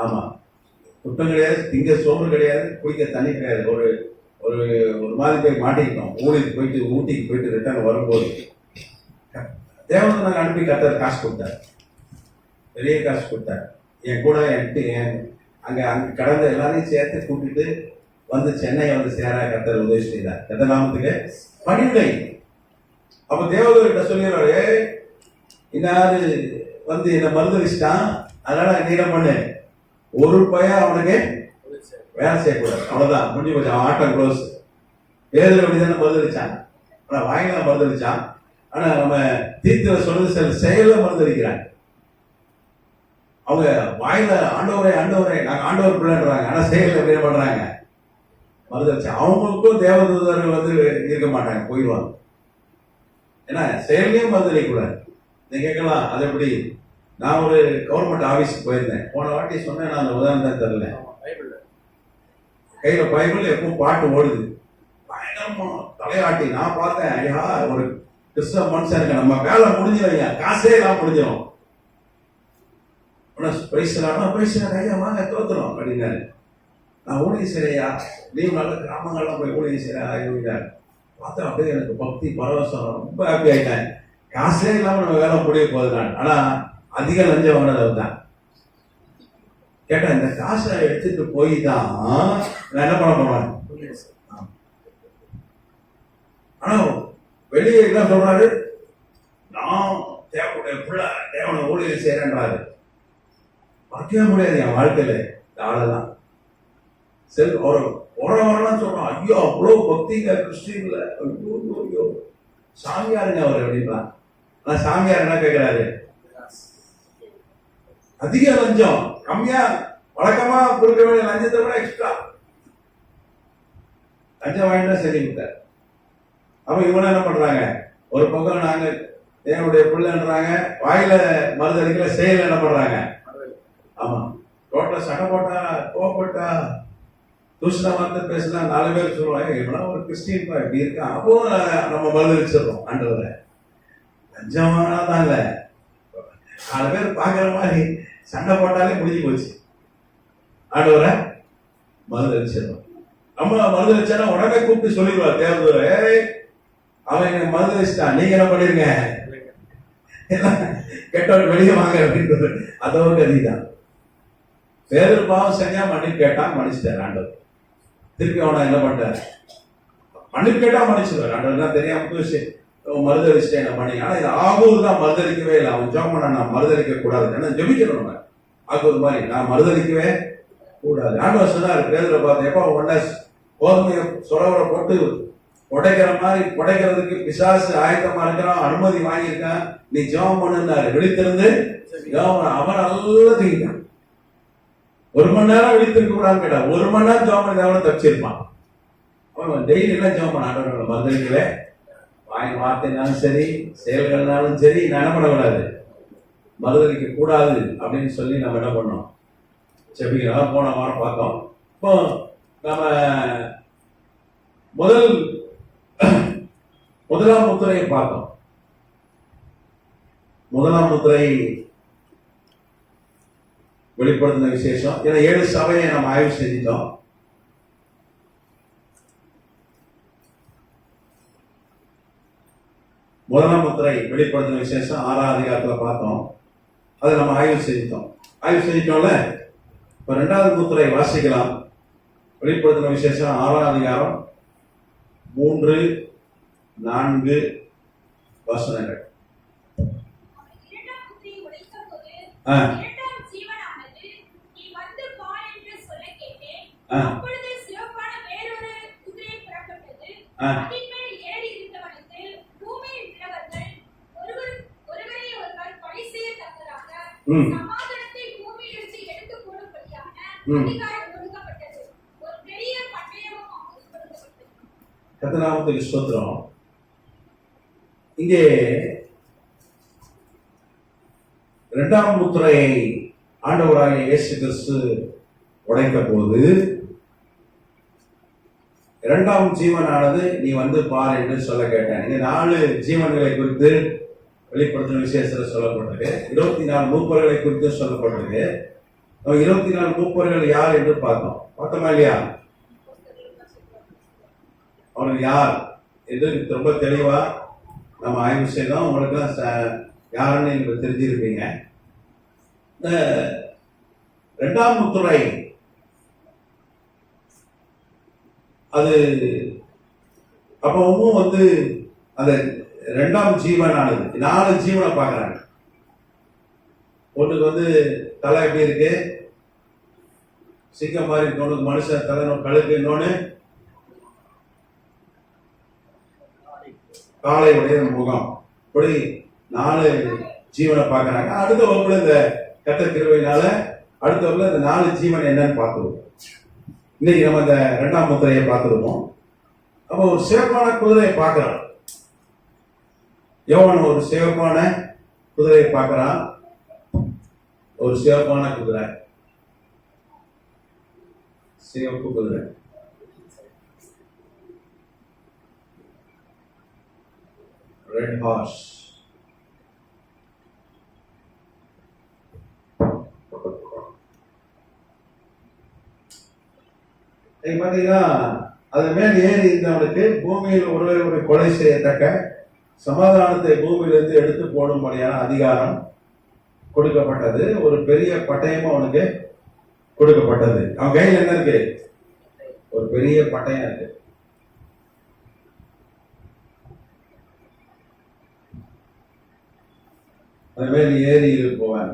ஆமா, துட்டம் கிடையாது, திங்க சோறு கிடையாது, குடிக்க தண்ணி கிடையாது. ஒரு ஒரு ஒரு மாதிரி போய் மாட்டிக்கிட்டோம். ஊழியத்துக்கு போயிட்டு ஊட்டிக்கு போயிட்டு ரிட்டர்ன் வரும்போது தேவனை நாங்கள் அனுப்பி கர்த்தர் காசு கொடுத்தார். பெரிய காசு கொடுத்தார். என் கூட அங்கே கடந்த எல்லாரையும் சேர்த்து கூட்டிட்டு வந்து சென்னை வந்து சேர கர்த்தர் உதவி செய்தார். எதனாமத்துக்கு பணிவிடை. அப்ப தேவதூர்கிட்ட சொல்லிடுறாரு, இன்னாரு வந்து என்ன மறுதளிச்சிட்டான், அதனால நீ என்ன பண்ணு, ஒரு பையன் அவனுக்கு வேலை செய்யக்கூடாது. அவ்வளவுதான், முடிஞ்சு போச்சு. அவன் ஆட்டம் க்ளோஸ். பேதர் அப்படிதானே மறுதளிச்சான். ஆனா வாயில மறுதளிச்சான். ஆனா நம்ம தீர்த்துல சொல்றது சில செயல மறுதளிக்கிறாங்க. அவங்க வாயில ஆண்டவரே ஆண்டவரே நாங்க ஆண்டவர் பிள்ளைன்றாங்க, ஆனா செயல் எப்படி பண்றாங்க? மறுதளிச்சு. அவங்களுக்கும் தேவதூதர்கள் வந்து இருக்க மாட்டாங்க, போயிடுவாங்க. ஏன்னா செயலையும் மறுதளிக்கூடாது. நீங்க கேட்கலாம், அது எப்படி? நான் ஒரு கவர்மெண்ட் ஆபீஸுக்கு போயிருந்தேன். போன வாட்டி சொன்னேன், நான் அந்த உதாரணத்தை தரல. கையில பைபிள் எப்பவும் பாட்டு ஓடுது, பயங்கரமா தலையாட்டி. நான் பார்த்தேன், ஐயா ஒரு கிறிஸ்தவ மனுஷன் இருக்க, நம்ம வேலை முடிஞ்சிடும், காசே எல்லாம் முடிஞ்சிடும். ஐயா வாங்க தோத்துறோம் அப்படின்னாரு. நான் ஊழிய சிறையா லீவ் நல்ல கிராமங்கள்லாம் போய் ஊழிய சிறையா பார்த்தா அப்படியே எனக்கு பக்தி பரவசம், ரொம்ப ஹாப்பி ஆயிட்டேன். காசே இல்லாம நம்ம வேலை முடிய போகுது. நான் ஆனா அதிக லஞ்சம் வாங்கினது தான் கேட்டேன். இந்த காசை எடுத்துட்டு போய் தான் நான் என்ன பண்ண போனேன். ஆனா வெளியே என்ன சொல்றாரு, நான் தேவனுடைய பிள்ளை, தேவனை ஊழியர் செய்யறேன்றாரு. பார்க்கவே முடியாது என் வாழ்க்கையில ஆளெல்லாம். சரி, வரலாம் சொல்றான், ஐயோ அவ்வளவு பக்திங்க கிறிஸ்டின்ல, ஐயோ சாமியாருங்க அவர் அப்படின்றான். ஆனா சாமியார் என்ன கேட்கிறாரு, அதிக லஞ்சம், கம்மியா வழக்கமா கொடுக்க வேண்டிய லஞ்சத்தை விட எக்ஸ்ட்ரா லஞ்சம் வாங்கிட்டா சரி விட்டார். அப்ப இவங்க என்ன பண்றாங்க, ஒரு பக்கம் நாங்க தேவனுடைய பிள்ளைன்றாங்க, வாயில மறுதளிக்கல, செயல் என்ன பண்றாங்க. ஆமா, ரோட்ல சண்டை போட்டா, கோவப்பட்டா, தூஷண வார்த்தை பேசினா 4 பேர் சொல்லுவாங்க, இவனா ஒரு கிறிஸ்டின் இப்படி இருக்கான். அப்போ நம்ம மறுதளிச்சிடறோம் ஆண்டவரை. லஞ்சமானா தாங்க 4 பேர் பாக்குற மாதிரி சண்டை போட்டாலே முடிஞ்சு போச்சு. ஆண்டவரை மறுதளிச்சிடறோம். நம்ம மறுதளிச்சா உடனே கூப்பிட்டு சொல்லிடுவார் தேவதூதர், அவன் மறுதளிச்சிட்டான், நீங்க என்ன பண்ணிருங்க, கெட்டவன் வெளியே வாங்க அப்படின்றது. அதோட கதிதான். பேதர் பாவம் செஞ்சா மன்னிப்பு கேட்டான், மன்னிச்சிட்டார் ஆண்டவர். திருப்பி அவனை என்ன பண்றாரு, மன்னிப்பு கேட்டா மன்னிச்சுவார் ஆண்டவர். தான் தெரியாம மறுதளிச்சிட்டேன் பண்ணி. ஆனா இது ஆகூர் தான் மறுதளிக்கவே இல்லை. அவன் ஜோம் பண்ண, நான் மறுதளிக்க கூடாது, ஏன்னா ஜெபிக்கணும். நம்ம ஆகூர் மாதிரி நான் மறுதளிக்கவே கூடாது. ஆண்டவர் சொன்னாரு பேதரை பார்த்து, எப்ப உடனே கோதுமையை சொலவரை போட்டு உடைக்கிற மாதிரி உடைக்கிறதுக்கு பிசாசு ஆயத்தமா இருக்கிறான், அனுமதி வாங்கியிருக்கான், நீ ஜெபம் பண்ணுனாரு. விழித்திருந்து ஜெபம். அவன் நல்லா தூங்கிட்டான். 1 மணி நேரம் விழித்திருக்க கூடாதுன்னு கேட்டா, 1 மணி நேரம் ஜெபம் பண்ணி தப்பிச்சிருப்பான். அவன் டெய்லி எல்லாம் ஜெபம் பண்ண, ஆண்டவர்களை மறுதளிக்கவே, வாய் வார்த்தைனாலும் சரி செயல்கள்னாலும் சரி நான் என்ன பண்ணக்கூடாது, மறுதளிக்க கூடாது அப்படின்னு சொல்லி நம்ம என்ன பண்ணோம், செபிக்கலாம். போன வாரம் பார்த்தோம். இப்போ நம்ம முதலாம் முத்திரையை பார்த்தோம். முதலாம் முத்திரை வெளிப்படுத்தின விசேஷம். ஏன்னா 7 சபையை நம்ம ஆய்வு செஞ்சிட்டோம். முதலாம் முத்திரை வெளிப்படுத்தின விசேஷம் 6ஆம் அதிகாரத்துல பார்த்தோம். அதை நம்ம ஆய்வு செஞ்சிட்டோம்ல. இப்ப 2வது முத்திரை வாசிக்கலாம். வெளிப்படுத்தின விசேஷம் 6ஆம் அதிகாரம் 3-4 வசனங்கள். கர்த்தநாமத்துக்கு ஸ்தோத்திரம். இங்கே 2ஆம் முத்திரையை ஆண்டவராகிய இயேசு கிறிஸ்து உடைத்த போது 2ஆம் ஜீவனானது நீ வந்து பார் என்று சொல்ல கேட்டேன். இங்க 4 ஜீவன்களை குறித்து வெளிப்படுத்தின விசேஷத்தில் சொல்லப்பட்டிருக்கு. 24 மூப்பர்களை குறித்து சொல்லப்பட்டிருக்கு. 24 மூப்பர்கள் யார் என்று பார்த்தோமா இல்லையா? அவர்கள் யார் என்று ரொம்ப தெளிவா நம்ம ஆய்வு செய்தோம். உங்களுக்கு யாருன்னு நீங்க தெரிஞ்சிருப்பீங்க. இந்த 2ஆம் முத்திரை அது அப்பவும் வந்து அந்த 2ஆம் ஜீவனானது 4 ஜீவனை பார்க்கறாங்க. ஒண்ணுக்கு வந்து தலை எப்படி இருக்கு, சிங்கம் மாதிரி இருக்கு. ஒண்ணுக்கு மனுஷன் தலை கழுக்கு, இன்னொன்னு காளை உடைய முகம். இப்படி 4 ஜீவனை பார்க்கறாங்க. அடுத்த வகுப்புல இந்த கர்த்தர் கிருபையினால அடுத்த வகுப்புல இந்த 4 ஜீவன் என்னன்னு பார்த்துருவோம். இன்னைக்கு நம்ம இந்த 2ஆம் முத்திரையை பார்த்துருவோம். அப்ப ஒரு சிவப்பான குதிரையை பார்க்கிறான். யோவான் ஒரு சிவப்பான குதிரையை பார்க்கிறான். ஒரு சிவப்பான குதிரை, சிவப்பு குதிரை. Red horse. பாத்தீங்கன்னா அது மேல் ஏறி இருந்தவனுக்கு பூமியில் ஒருவரை கொலை செய்யத்தக்க சமாதானத்தை பூமியிலிருந்து எடுத்து போடும்படியான அதிகாரம் கொடுக்கப்பட்டது. ஒரு பெரிய பட்டயமும் அவனுக்கு கொடுக்கப்பட்டது. அவன் கையில் என்ன இருக்கு? ஒரு பெரிய பட்டயம் இருக்கு. அது மேல் ஏறி இருப்பவன்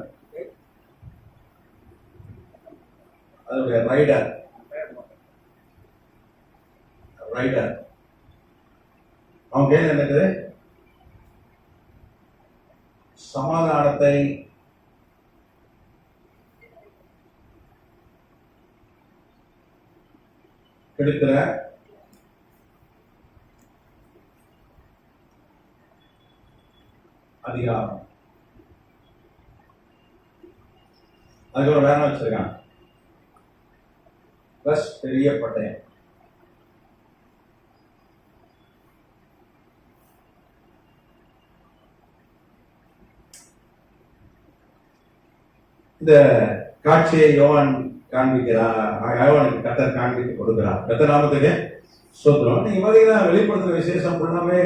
அதனுடைய ரைடர். அவன் கையில் என்னது? சமாதானத்தை கெடுக்கிற அதிகாரம். அதுக்கப்புறம் வேற வச்சிருக்கான் பிளஸ் பெரிய பட்டயம். இந்த காட்சியை யோவான் காண்பிக்கிறார். யோவானுக்கு கர்த்தர் காண்பித்து கொடுக்கிறார். கர்த்தர் நாமத்துக்கு ஸ்தோத்திரம். நீங்க பாத்தீங்கன்னா வெளிப்படுத்துற விசேஷம் ஃபுல்லாமே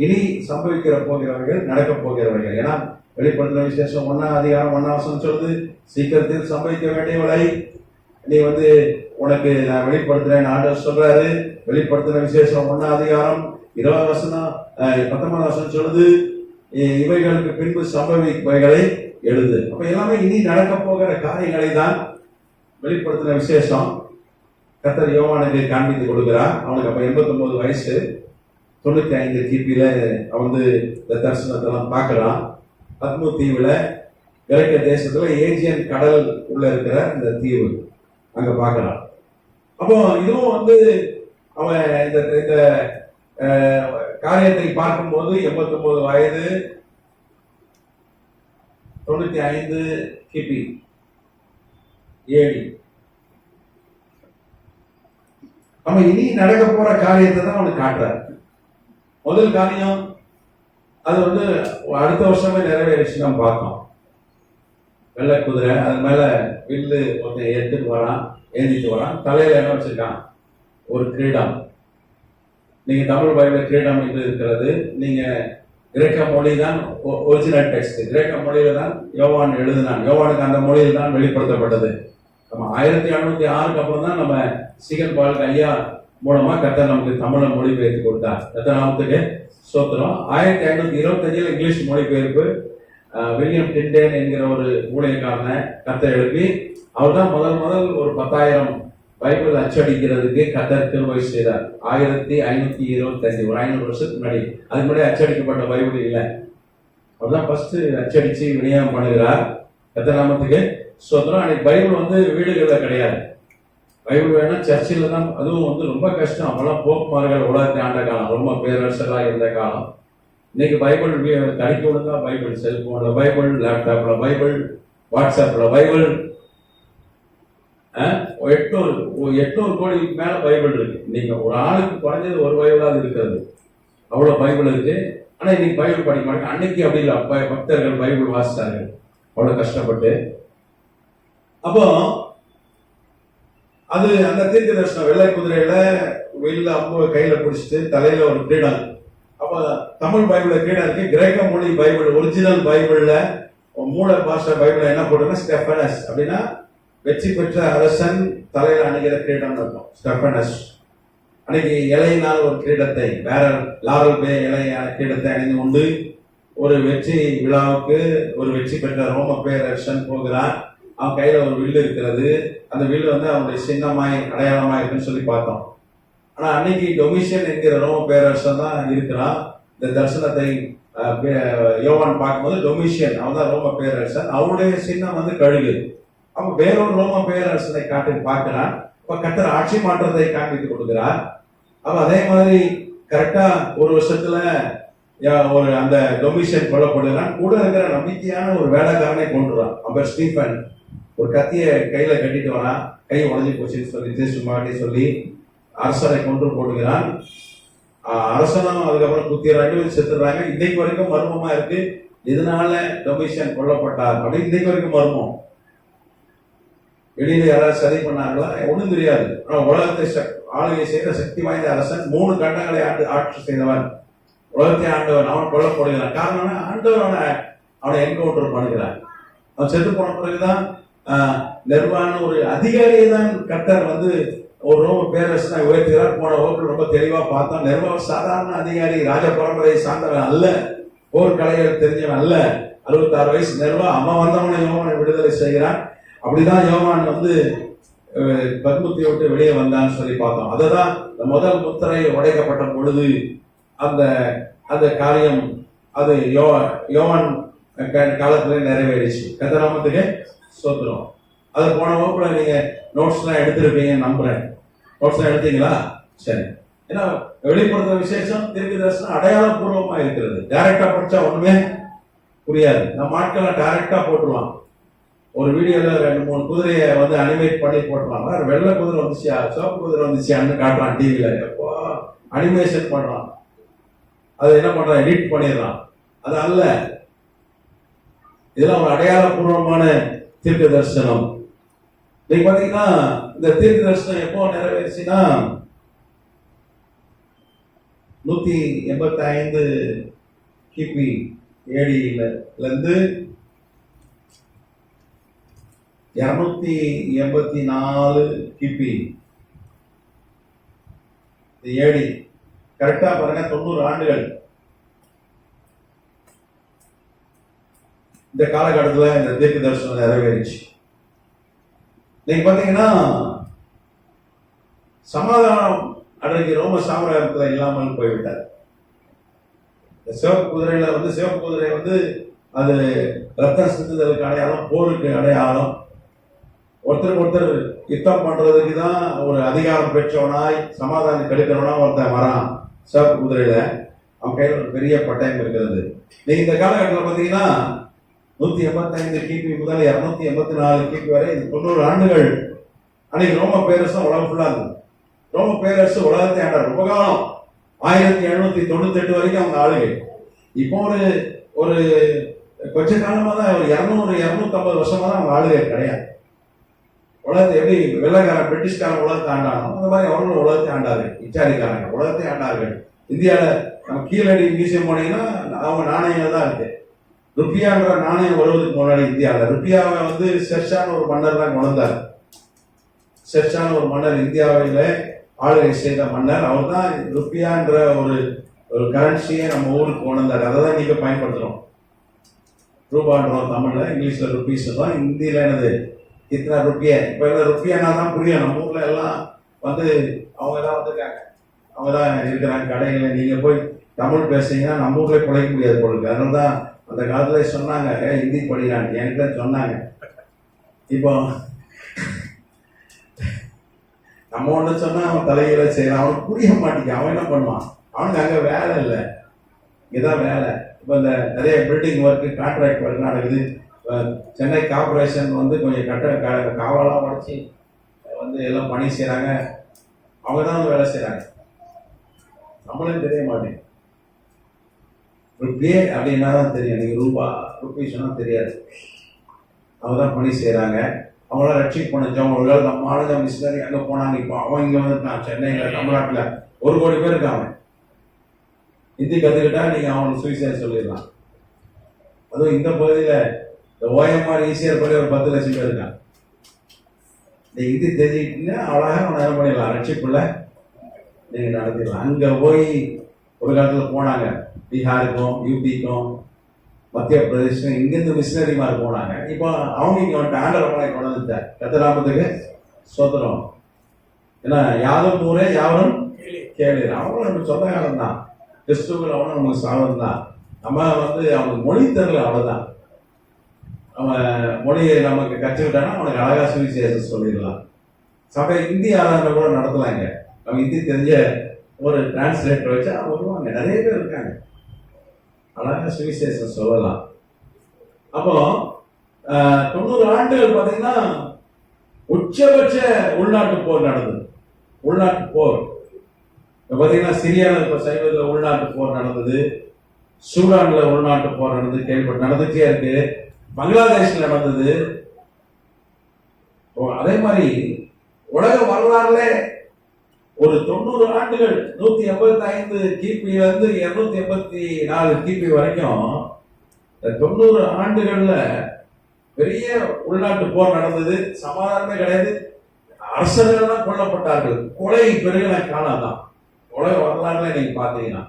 இனி சம்பவிக்கிற போகிறவர்கள், நடக்க போகிறவர்கள். ஏன்னா வெளிப்படுத்துற விசேஷம் 1ஆம் அதிகாரம் 1ஆம் வசனம் சொல்லுது, சீக்கிரத்தில் சம்பவிக்க வேண்டியவளை நீ வந்து உனக்கு நான் வெளிப்படுத்துறேன் ஆண்டவர் சொல்றாரு. வெளிப்படுத்துற விசேஷம் 1ஆம் அதிகாரம் 20ஆம் வசனம் 19ஆம் வசனம் சொல்லுது, இவைகளுக்கு பின்பு சம்பவிப்பவைகளை எழுது. அப்ப எல்லாமே இனி நடக்க போகிற காரியங்களை தான் வெளிப்படுத்தின விசேஷம் கர்த்தர் யோவானுக்கு காண்பித்து கொடுக்கிறார். அவனுக்கு அப்ப 89 வயசு, 95 கிபியில அவன் வந்து இந்த தரிசனத்தெல்லாம் பார்க்கலாம். பத்மு தீவுல கிரேக்க தேசத்துல ஏஜியன் கடல் உள்ள இருக்கிற இந்த தீவு அங்க பார்க்கலாம். அப்போ இதுவும் வந்து அவன் இந்த காரியத்தை பார்க்கும்போது 89 வயது, 95 கிபி ஏடி. நம்ம இனி நடக்க போற காரியத்தை தான் அவனுக்கு காட்டுறாரு. முதல் காரியம் அது வந்து அடுத்த வருஷமே நிறைவேறிச்சு. நம்ம பார்த்தோம் வெள்ளை குதிரை, அது மேல வில்லு ஒருத்தன் எடுத்துட்டு வரான், ஏந்திட்டு வரான். தலையில என்ன வச்சிருக்கான்? ஒரு கிரீடம். நீங்க தமிழ் பைபிள் கிரீடம் என்று இருக்கிறது. நீங்க கிரேக்க மொழி தான் ஒரிஜினல் டெக்ஸ்ட். கிரேக்க மொழியில தான் யோவான் எழுதினான். யோவானுக்கு அந்த மொழியில் தான் வெளிப்படுத்தப்பட்டது. நம்ம 1706 அப்புறம் தான் நம்ம சீகன் பால் ஐயா மூலமா கர்த்தர் நமக்கு தமிழை மொழிபெயர்த்து கொடுத்தார். கர்த்தர் நாமத்துக்கு ஸ்தோத்திரம். 1525 இங்கிலீஷ் மொழிபெயர்ப்பு வில்லியம் டிண்டேன் என்கிற ஒரு ஊழியக்காரனை கர்த்தர் எழுப்பி அவர் தான் முதல் ஒரு 10,000 பைபிள் அச்சடிக்கிறதுக்கு கர்த்தர் கிருபை செய்தார். 1525, ஒரு 500 வருஷத்துக்கு முன்னாடி. அதுக்கு முன்னாடி அச்சடிக்கப்பட்ட பைபிள் இல்லை. அவர் தான் ஃபர்ஸ்ட் அச்சடிச்சு விநியோகம் பண்ணுகிறார். கர்த்தர் நாமத்துக்கு ஸ்தோத்திரம். அன்னைக்கு பைபிள் வந்து வீடுகளில் கிடையாது. பைபிள் வேணா சர்ச்சில் தான். அதுவும் ரொம்ப கஷ்டம். அப்பெல்லாம் போக்குமார்கள் உலகத்தை ஆண்ட காலம், ரொம்ப பேரரசராக இருந்த காலம். இன்னைக்கு பைபிள் தடிக்க விழுந்தா பைபிள், செல்போன்ல பைபிள், லேப்டாப்ல பைபிள், வாட்ஸ்அப்ல பைபிள். 800 கோடிக்கு மேல பைபிள் இருக்கு. இன்னைக்கு ஒரு ஆளுக்கு குறைஞ்சது ஒரு பைபிளாவது இருக்கிறது. அவ்வளவு பைபிள் இருக்கு. ஆனா இன்னைக்கு பைபிள் படிக்க மாட்டாங்க. அன்னைக்கு அப்படி இல்லை. பக்தர்கள் பைபிள் வாசித்தார்கள் அவ்வளவு கஷ்டப்பட்டு. அப்போ அது அந்த தீர்க்க தரிசனம் வெள்ளை குதிரையில வெளியில அம்பு கையில பிடிச்சிட்டு தலையில ஒரு கிரீடம். அப்ப தமிழ் பைபிள்ல கிரீடம் இருக்கு. கிரேக்க மொழி பைபிள் ஒரிஜினல் பைபிள்ல மூல பாஷை பைபிள்ல என்ன போட்டுன்னா ஸ்டெஃபனஸ் அப்படின்னா வெற்றி பெற்ற அரசன் தலையில அணிகிற கிரீடம் இருக்கும். ஸ்டெஃபனஸ் அன்னைக்கு இலையினால் ஒரு கிரீடத்தை, வேற லாரல் பே இலையான கிரீடத்தை அணிந்து கொண்டு ஒரு வெற்றி விழாவுக்கு ஒரு வெற்றி பெற்ற ரோம பேரரசன் போகிறான். அவன் கையில ஒரு வில்லு இருக்கிறது. அந்த வில்லு அவனுடைய சின்னமாய் அடையாளமாய் இருக்குன்னு சொல்லி பார்த்தோம். ஆனா அன்னைக்கு டொமிஷியன் என்கிற ரோம பேரரசன் தான் இருக்கிறான். இந்த தரிசனத்தை யோவான் பார்க்கும்போது டொமிஷியன் அவன் தான் ரோம பேரரசன். அவனுடைய சின்னம் கழுகு. அப்ப வேறொரு ரோம பேரரசனை காட்டி பார்க்கிறான். இப்ப கர்த்தர் ஆட்சி மாற்றத்தை காண்பித்து கொடுக்கிறார். அப்ப அதே மாதிரி கரெக்டா ஒரு வருஷத்துல ஒரு அந்த டொமிஷியன் கொல்லப்படுகிறான். கூட இருக்கிற நம்பிக்கையான ஒரு வேலைக்காரனை கொண்டுறான். அப்ப ஸ்டீஃபன் ஒரு கத்திய கையில கட்டிட்டு வரான். கை உடஞ்சி போச்சுன்னு சொல்லிட்டு சும்மாட்டி சொல்லி அரசரை கொன்று போடுகிறான். அரசனும் அதுக்கப்புறம் குத்திடுறாங்க, செத்துடுறாங்க. இன்னைக்கு வரைக்கும் மர்மமா இருக்கு. இதனால டொமிஷியன் கொல்லப்பட்டார் அப்படின்னு இன்னைக்கு வரைக்கும் மர்மம். வெளியில யாராவது சதி பண்ணாங்களா ஒண்ணும் தெரியாது. ஆனா உலகத்தை ஆளுகை செய்த சக்தி வாய்ந்த அரசன், 3 கண்டங்களை ஆட்சி செய்தவன், உலகத்தை ஆண்டவன், அவன் கொல்லப்படுகிறான். காரணம் ஆண்டவர் அவனை என்கவுண்டர் பண்ணுகிறான். அவன் செத்து போன பிறகுதான் நிர்வாண ஒரு அதிகாரியை தான் கர்த்தர் ஒரு ரோம பேரரசனை உயர்த்துகிறார். போன வகுப்பில் ரொம்ப தெளிவா பார்த்தோம். நிர்வாக சாதாரண அதிகாரி, ராஜ பரம்பரையை சார்ந்தவன் அல்ல, போர்க்கலைகள் தெரிஞ்சவன் அல்ல. 66 வயசு நிர்வா. அவன் வந்தவனை யோவானை விடுதலை செய்கிறான். அப்படிதான் யோவான் பத்மத்தை விட்டு வெளியே வந்தான்னு சொல்லி பார்த்தோம். அதுதான் முதல் முத்திரை உடைக்கப்பட்ட பொழுது அந்த அந்த காரியம் அது யோவான் காலத்துல நிறைவேறிச்சு. கர்த்தராமத்துக்கு ஸ்தோத்திரம். அது போன வகுப்புல நீங்க நோட்ஸ் எல்லாம் எடுத்திருப்பீங்கன்னு நம்புறேன். நோட்ஸ் எல்லாம் எடுத்தீங்களா? சரி. ஏன்னா வெளிப்படுத்துற விசேஷம் தீர்க்க தரிசனம் அடையாளபூர்வமா இருக்கிறது. டைரக்டா படிச்சா ஒண்ணுமே புரியாது. நம்ம ஆட்களை டைரக்டா போட்டுருவான். ஒரு வீடியோல 2-3 குதிரையை அனிமேட் பண்ணி போட்டுருவான். வெள்ளை குதிரை வந்துச்சியா, சிவப்பு குதிரை வந்துச்சியான்னு காட்டுறான் டிவியில. எப்போ அனிமேஷன் பண்றான். அதை என்ன பண்றான், எடிட் பண்ணிடுறான். அது அல்ல. இதெல்லாம் ஒரு அடையாளபூர்வமான தீர்க்க தரிசனம். நீங்க பாத்தீங்கன்னா இந்த தீர்க்க தரிசனம் எப்போ நிறைவேறுச்சுன்னா 185 கிபி ஏடியில இருந்து 284 கிபி ஏடி. கரெக்டா பாருங்க, 90 ஆண்டுகள். இந்த காலகட்டத்தில் இந்த தீர்க்க தரிசனம் நிறைவேறிச்சு. நீங்க பாத்தீங்கன்னா சமாதானம் அன்றைக்கு ரோம சாம்ராஜ்யத்தில் இல்லாமல் போய்விட்டார். சிவப்பு குதிரையில சிவப்பு குதிரை அது ரத்தம் சிந்துதலுக்கு அடையாளம், போருக்கு அடையாளம். ஒருத்தருக்கு ஒருத்தர் யுத்தம் பண்றதுக்கு தான் ஒரு அதிகாரம் பெற்றவனாய் சமாதானம் கெடுக்கிறவனா ஒருத்தன் வரான் சிவப்பு குதிரையில. அவன் கையில் ஒரு பெரிய பட்டயம் இருக்கிறது. நீங்க இந்த காலகட்டத்தில் பாத்தீங்கன்னா 185 கிபி முதல் 284 கிபி வரை 90 ஆண்டுகள் அன்னைக்கு ரோம பேரரசு உலகம் ஃபுல்லா இருந்தது. ரோம பேரரசு உலகத்தை ஆண்டார் ரொம்ப காலம். 1798 வரைக்கும் அவங்க ஆளுகை. இப்போ ஒரு கொஞ்ச காலமா தான், ஒரு 200-250 வருஷமா தான் அவங்க ஆளுகை கிடையாது. உலகத்தை எப்படி வெள்ளைக்காரன் பிரிட்டிஷ்காரன் உலகத்தை ஆண்டானோ அந்த மாதிரி அவர்களும் உலகத்தை ஆண்டார்கள். இத்தாலிக்காரங்க உலகத்தை ஆண்டார்கள். இந்தியாவில் நம்ம கீழடி மியூசியம் போனீங்கன்னா அவங்க நாணயங்கள் தான் இருக்கு. ருப்பியான்ற நாணயம் வருவதற்கு முன்னாடி இந்தியாவில் ருப்பியாவை வந்து ஷெர்ஷான் ஒரு மன்னர் தான் கொண்டார். ஷெர்ஷான் ஒரு மன்னர், இந்தியாவில் ஆளுகை செய்த மன்னர். அவர் தான் ருப்பியான்ற ஒரு கரன்சியை நம்ம ஊருக்கு கொண்டார். அதை தான் நீங்க பயன்படுத்துறோம். ரூபான்றோம் தமிழ்ல, இங்கிலீஷ்ல ருபீஸ் தான், ஹிந்தியில என்னது இத்தனை ருப்பியா. இப்ப என்ன ருப்பியானா தான் புரியும். நம்ம ஊர்ல எல்லாம் வந்து அவங்க தான் வந்திருக்காங்க, அவங்க தான் இருக்கிறாங்க கடைகளை. நீங்க போய் தமிழ் பேசுறீங்கன்னா நம்ம ஊர்ல பிழைக்க முடியாது பொருளுக்கு. அதனால தான் அந்த காலத்துல சொன்னாங்க ஹிந்தி படிக்கிறாங்க, என்கிட்ட சொன்னாங்க. இப்போ நம்ம ஒண்ணு சொன்னா அவன் தலையில செய்யறான், அவனுக்கு புரிய மாட்டேங்க. அவன் என்ன பண்ணுவான்? அவனுக்கு அங்க வேலை இல்லை, இங்கதான் வேலை. இப்போ இந்த நிறைய பில்டிங் ஒர்க்கு, கான்ட்ராக்ட் ஒர்க் நடக்குது. சென்னை கார்பரேஷன் வந்து கொஞ்சம் காவலாம் உடச்சி வந்து எல்லாம் பணி செய்யறாங்க. அவங்க தான் வந்து வேலை செய்யறாங்க, நம்மளும் தெரிய மாட்டேங்குது. ருப்பியே அப்படின்னா தான் தெரியும். நீங்க ரூபா ருப்பீஸ்னா தெரியாது. அவங்க தான் பணி செய்யறாங்க. அவங்களாம் ரட்சிக் பண்ணிச்சோம். அவங்களால நம்ம ஆளுங்க மிஷினரி அங்கே போனாங்க. இப்போ அவன் இங்கே வந்துருக்கான் சென்னையில், தமிழ்நாட்டில் 1 கோடி பேர் இருக்காங்க. ஹிந்தி கற்றுக்கிட்டா நீங்கள் அவனுக்கு சுவிசேஷம் சொல்லிடலாம். அதுவும் இந்த பகுதியில் இந்த ஓஎம்ஆர் ஈஸியர் பள்ளி ஒரு 10 லட்சம் பேர் இருக்காங்க. இந்த ஹிந்தி தெரிஞ்சுக்கிட்டீங்கன்னா அழகாக அவனை என்ன பண்ணிடலாம், ரட்சிப்புள்ள நீங்கள் நடத்திடலாம். அங்கே போய் ஒரு காலத்தில் போனாங்க, பீகாருக்கும் யூபிக்கும் மத்திய பிரதேசம், இங்கிருந்து மிஷினரிமார் போனாங்க. இப்போ அவங்க இங்கே வந்துட்டு ஆண்டவர்களை கொண்டு வந்துட்டார். கத்தராமத்துக்கு சோதரம். ஏன்னா யாரும் ஊரே யாரும் கேளு. அவங்களும் நம்ம சொந்த காலம் தான், கிறிஸ்துவர்கள் அவனும் நமக்கு சாதம் தான். நம்ம வந்து அவனுக்கு மொழி தெரியல, அவ்வளோதான். அவன் மொழியை நமக்கு கற்றுக்கிட்டானா அவனுக்கு அழகா சுவிசேஷம் சொல்லிடலாம். சபை இந்தி ஆராதனை கூட நடத்தலாங்க. நம்ம ஹிந்தி தெரிஞ்ச ஒரு டிரான்ஸ்லேட்டர் வச்சு அவங்க வருவாங்க. நிறைய பேர் இருக்காங்க, அழகா சுவிசேஷம் சொல்லலாம். அப்போ 90 ஆண்டுகள் பார்த்தீங்கன்னா உச்சபட்ச உள்நாட்டு போர் நடந்தது. உள்நாட்டு போர் பார்த்தீங்கன்னா சிரியாவில் இப்போ சைவத்தில் உள்நாட்டு போர் நடந்தது, சூடான்ல உள்நாட்டு போர் நடந்தது, நடந்துட்டே இருக்கு. பங்களாதேஷ்ல நடந்தது. அதே மாதிரி உலக வரலாறுல ஒரு 90 ஆண்டுகள் 185 கிபில இருந்து 284 கிபி வரைக்கும் 90 ஆண்டுகள்ல பெரிய உள்நாட்டு போர் நடந்தது. சமாதானமே கிடையாது. அரசர்கள் கொல்லப்பட்டார்கள். கொலை பெருகின காலம் தான் உலக வரலாறுல நீங்க பாத்தீங்கன்னா.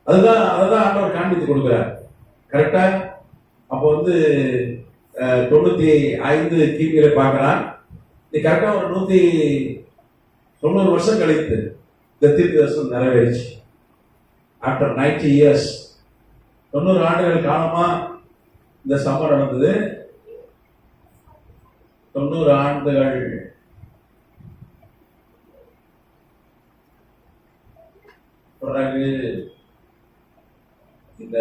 அதுதான் ஆண்டவர் காண்பித்து கொடுக்கிறார் கரெக்டா. அப்போ வந்து 95 கிபியில பார்க்கலாம். நீ கரெக்டா ஒரு 190 வருஷம் கழித்து இந்த தீர்க்கதரிசனம் நிறைவேறிச்சு. ஆஃப்டர் 90 இயர்ஸ், 90 ஆண்டுகள் காலமா இந்த சம்பவம் நடந்தது. 90 ஆண்டுகள் பிறகு இந்த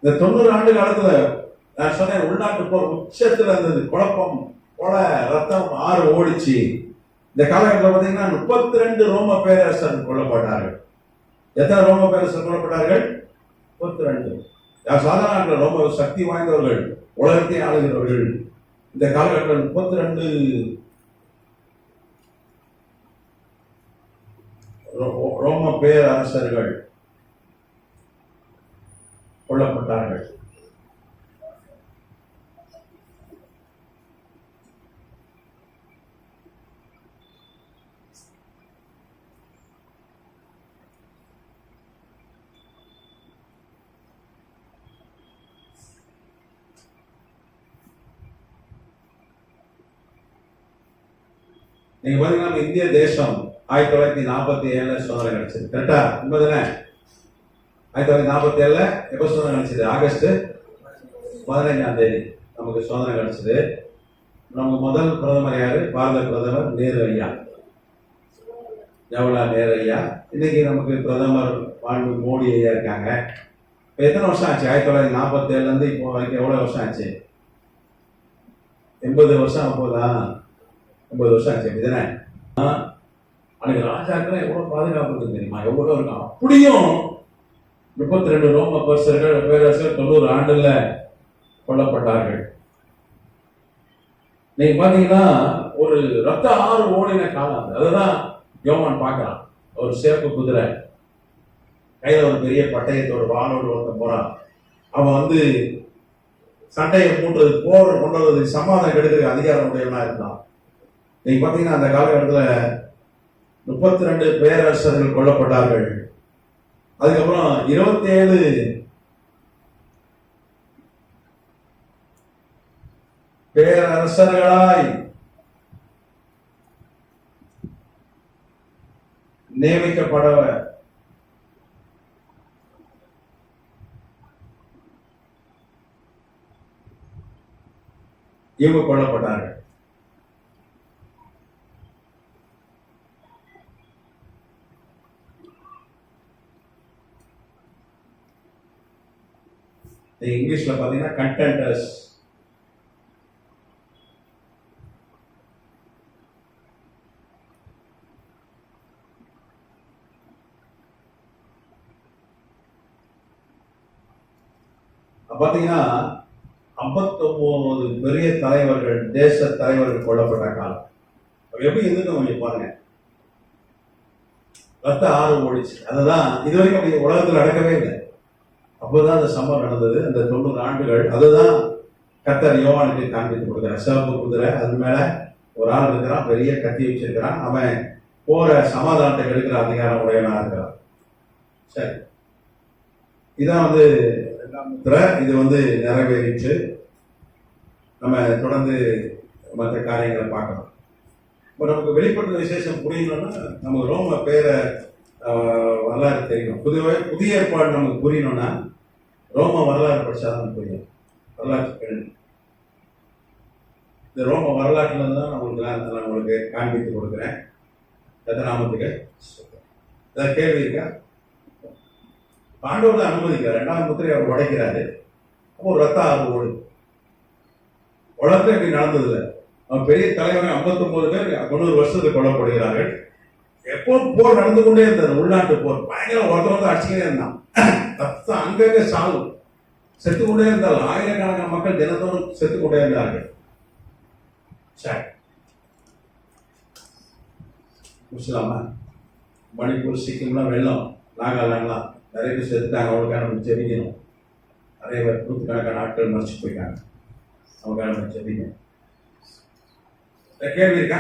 இந்த 90 ஆண்டு காலத்துல நான் சொன்னேன் உள்நாட்டு போர் உச்சத்துல இருந்தது. குழப்பம், கொலை, ரத்தம் ஆறு ஓடிச்சு. இந்த காலகட்டத்தில் பார்த்தீங்கன்னா 32 ரோம பேரரசர் கொல்லப்பட்டார்கள். எத்தனை ரோம பேரரசர் கொல்லப்பட்டார்கள்? 32. சாதாரண ரொம்ப சக்தி வாய்ந்தவர்கள், உலகத்தை ஆளுகிறவர்கள். இந்த காலகட்டத்தில் 32 ரோம பேரரசர்கள் கொல்லப்பட்டார்கள். நீங்க பாத்தீங்கன்னா இந்திய தேசம் 1947 சுதந்திரம் கிடைச்சது. கரெக்டா? உண்மைதானே? 1947 எப்ப சுதந்திரம் கிடைச்சது? ஆகஸ்ட் 15ஆம் தேதி நமக்கு சுதந்திரம் கிடைச்சது. நமக்கு முதல் பிரதமர் யாரு? பாரத பிரதமர் நேரு ஐயா, ஜவஹர்லால் நேரு ஐயா. இன்னைக்கு நமக்கு பிரதமர் மாண்பு மோடி ஐயா இருக்காங்க. இப்போ எத்தனை வருஷம் ஆச்சு? 1947 இருந்து இப்போ வரைக்கும் எவ்வளவு வருஷம் ஆச்சு? 80 வருஷம். அப்போதான் 80 வருஷம் ஆச்சு. இதுதானே அன்னைக்கு ராஜாக்கள் எவ்வளவு பாதுகாப்பு இருக்கு தெரியுமா? எவ்வளவு இருக்கும். அப்படியும் 32 ரோம பேரரசர்கள் 90 ஆண்டுல கொல்லப்பட்டார்கள். நீங்க பாத்தீங்கன்னா ஒரு ரத்த ஆறு ஓடின காலம். அதுதான் யோவான் பார்க்கலாம். ஒரு சேப்பு குதிரை கையில ஒரு பெரிய பட்டயத்தோட வாளோடு ஒருத்தன் போறான். அவன் வந்து சண்டையை மூட்டுறது, போர் கொண்டு வருவது, சமாதானம் கெடுக்கிற அதிகாரம் உடையவனா இருந்தான். நீங்க பாத்தீங்கன்னா அந்த காலகட்டத்துல 32 பேரரசர்கள் கொல்லப்பட்டார்கள். அதுக்கப்புறம் 27 பேரரசர்களாய் நியமிக்கப்பட இவங்க கொல்லப்பட்டார்கள். இங்கிலீஷ்ல பாத்தீங்கன்னா கண்டென்டர்ஸ். பாத்தீங்கன்னா 59 பெரிய தலைவர்கள், தேச தலைவர்கள் கொல்லப்பட்ட காலம். எப்படி இருந்துட்டு கொஞ்சம் பாருங்க. ரத்த ஆறு ஓடிச்சு. அதுதான் இதுவரைக்கும் அப்படி உலகத்தில் நடக்கவே இல்லை. அப்போதான் அந்த சம்பவம் நடந்தது. அந்த 90 ஆண்டுகள். அதுதான் கர்த்தர் யோவானுக்கு காண்பித்து கொடுக்குறார். சிவப்பு குதிரை, அது மேல ஒரு ஆள் இருக்கிறான், பெரிய கத்தி வச்சிருக்கிறான். அவன் போற சமாதானத்தை எடுக்கிற அதிகாரம் உடையவனா இருக்கிறான். சரி, இதான் வந்து இது வந்து நிறைவேறிச்சு. நம்ம தொடர்ந்து மற்ற காரியங்களை பார்க்கலாம். இப்போ நமக்கு வெளிப்பட்ட விசேஷம் புரியணும்னா நமக்கு ரோம பேரை வரலாறு தெரியணும். புதிய ஏற்பாடு நமக்கு புரியணும்னா ரோம வரலாறு படிச்சாதான் புரியும். வரலாற்று இந்த ரோம வரலாற்றுல தான் நான் உங்களுக்கு காண்பித்து கொடுக்குறேன். நாமத்துக்கு ஏதாவது கேள்வி இருக்கா? ஆண்டவர் தான் அனுமதிக்கிறார். 2ஆம் முத்திரை அவர் உடைக்கிறாரு. அப்போ ரத்த ஆறு ஓடு. உலகத்துல இப்படி நடந்ததில்லை. அவன் பெரிய தலைவர்கள் 59 பேர் 90 வருஷத்துக்கு கொல்லப்படுகிறார்கள். எப்போ போர் நடந்து கொண்டே இருந்தது. உள்நாட்டு போர் பயங்கர ஒருத்தர் அடிச்சுக்கிட்டே இருந்தான். ரத்தம் அங்கங்க சாவு, செத்து கொண்டே இருந்தால் ஆயிரக்கணக்கான மக்கள் தினத்தோறும் செத்து கொண்டே இருந்தார்கள். சரி, முடிச்சலாமா? மணிப்பூர், சிக்கிம்லாம் வெள்ளம், நாகாலாண்ட்லாம் நிறைய பேர் செத்துட்டாங்க. அவங்களுக்காக நம்ம ஜெபிக்கணும். நிறைய பேர் நூற்றுக்கணக்கான ஆட்கள் மறைச்சு போயிட்டாங்க. அவங்களுக்காக நம்ம ஜெபிக்கணும். கேள்வி இருக்கா?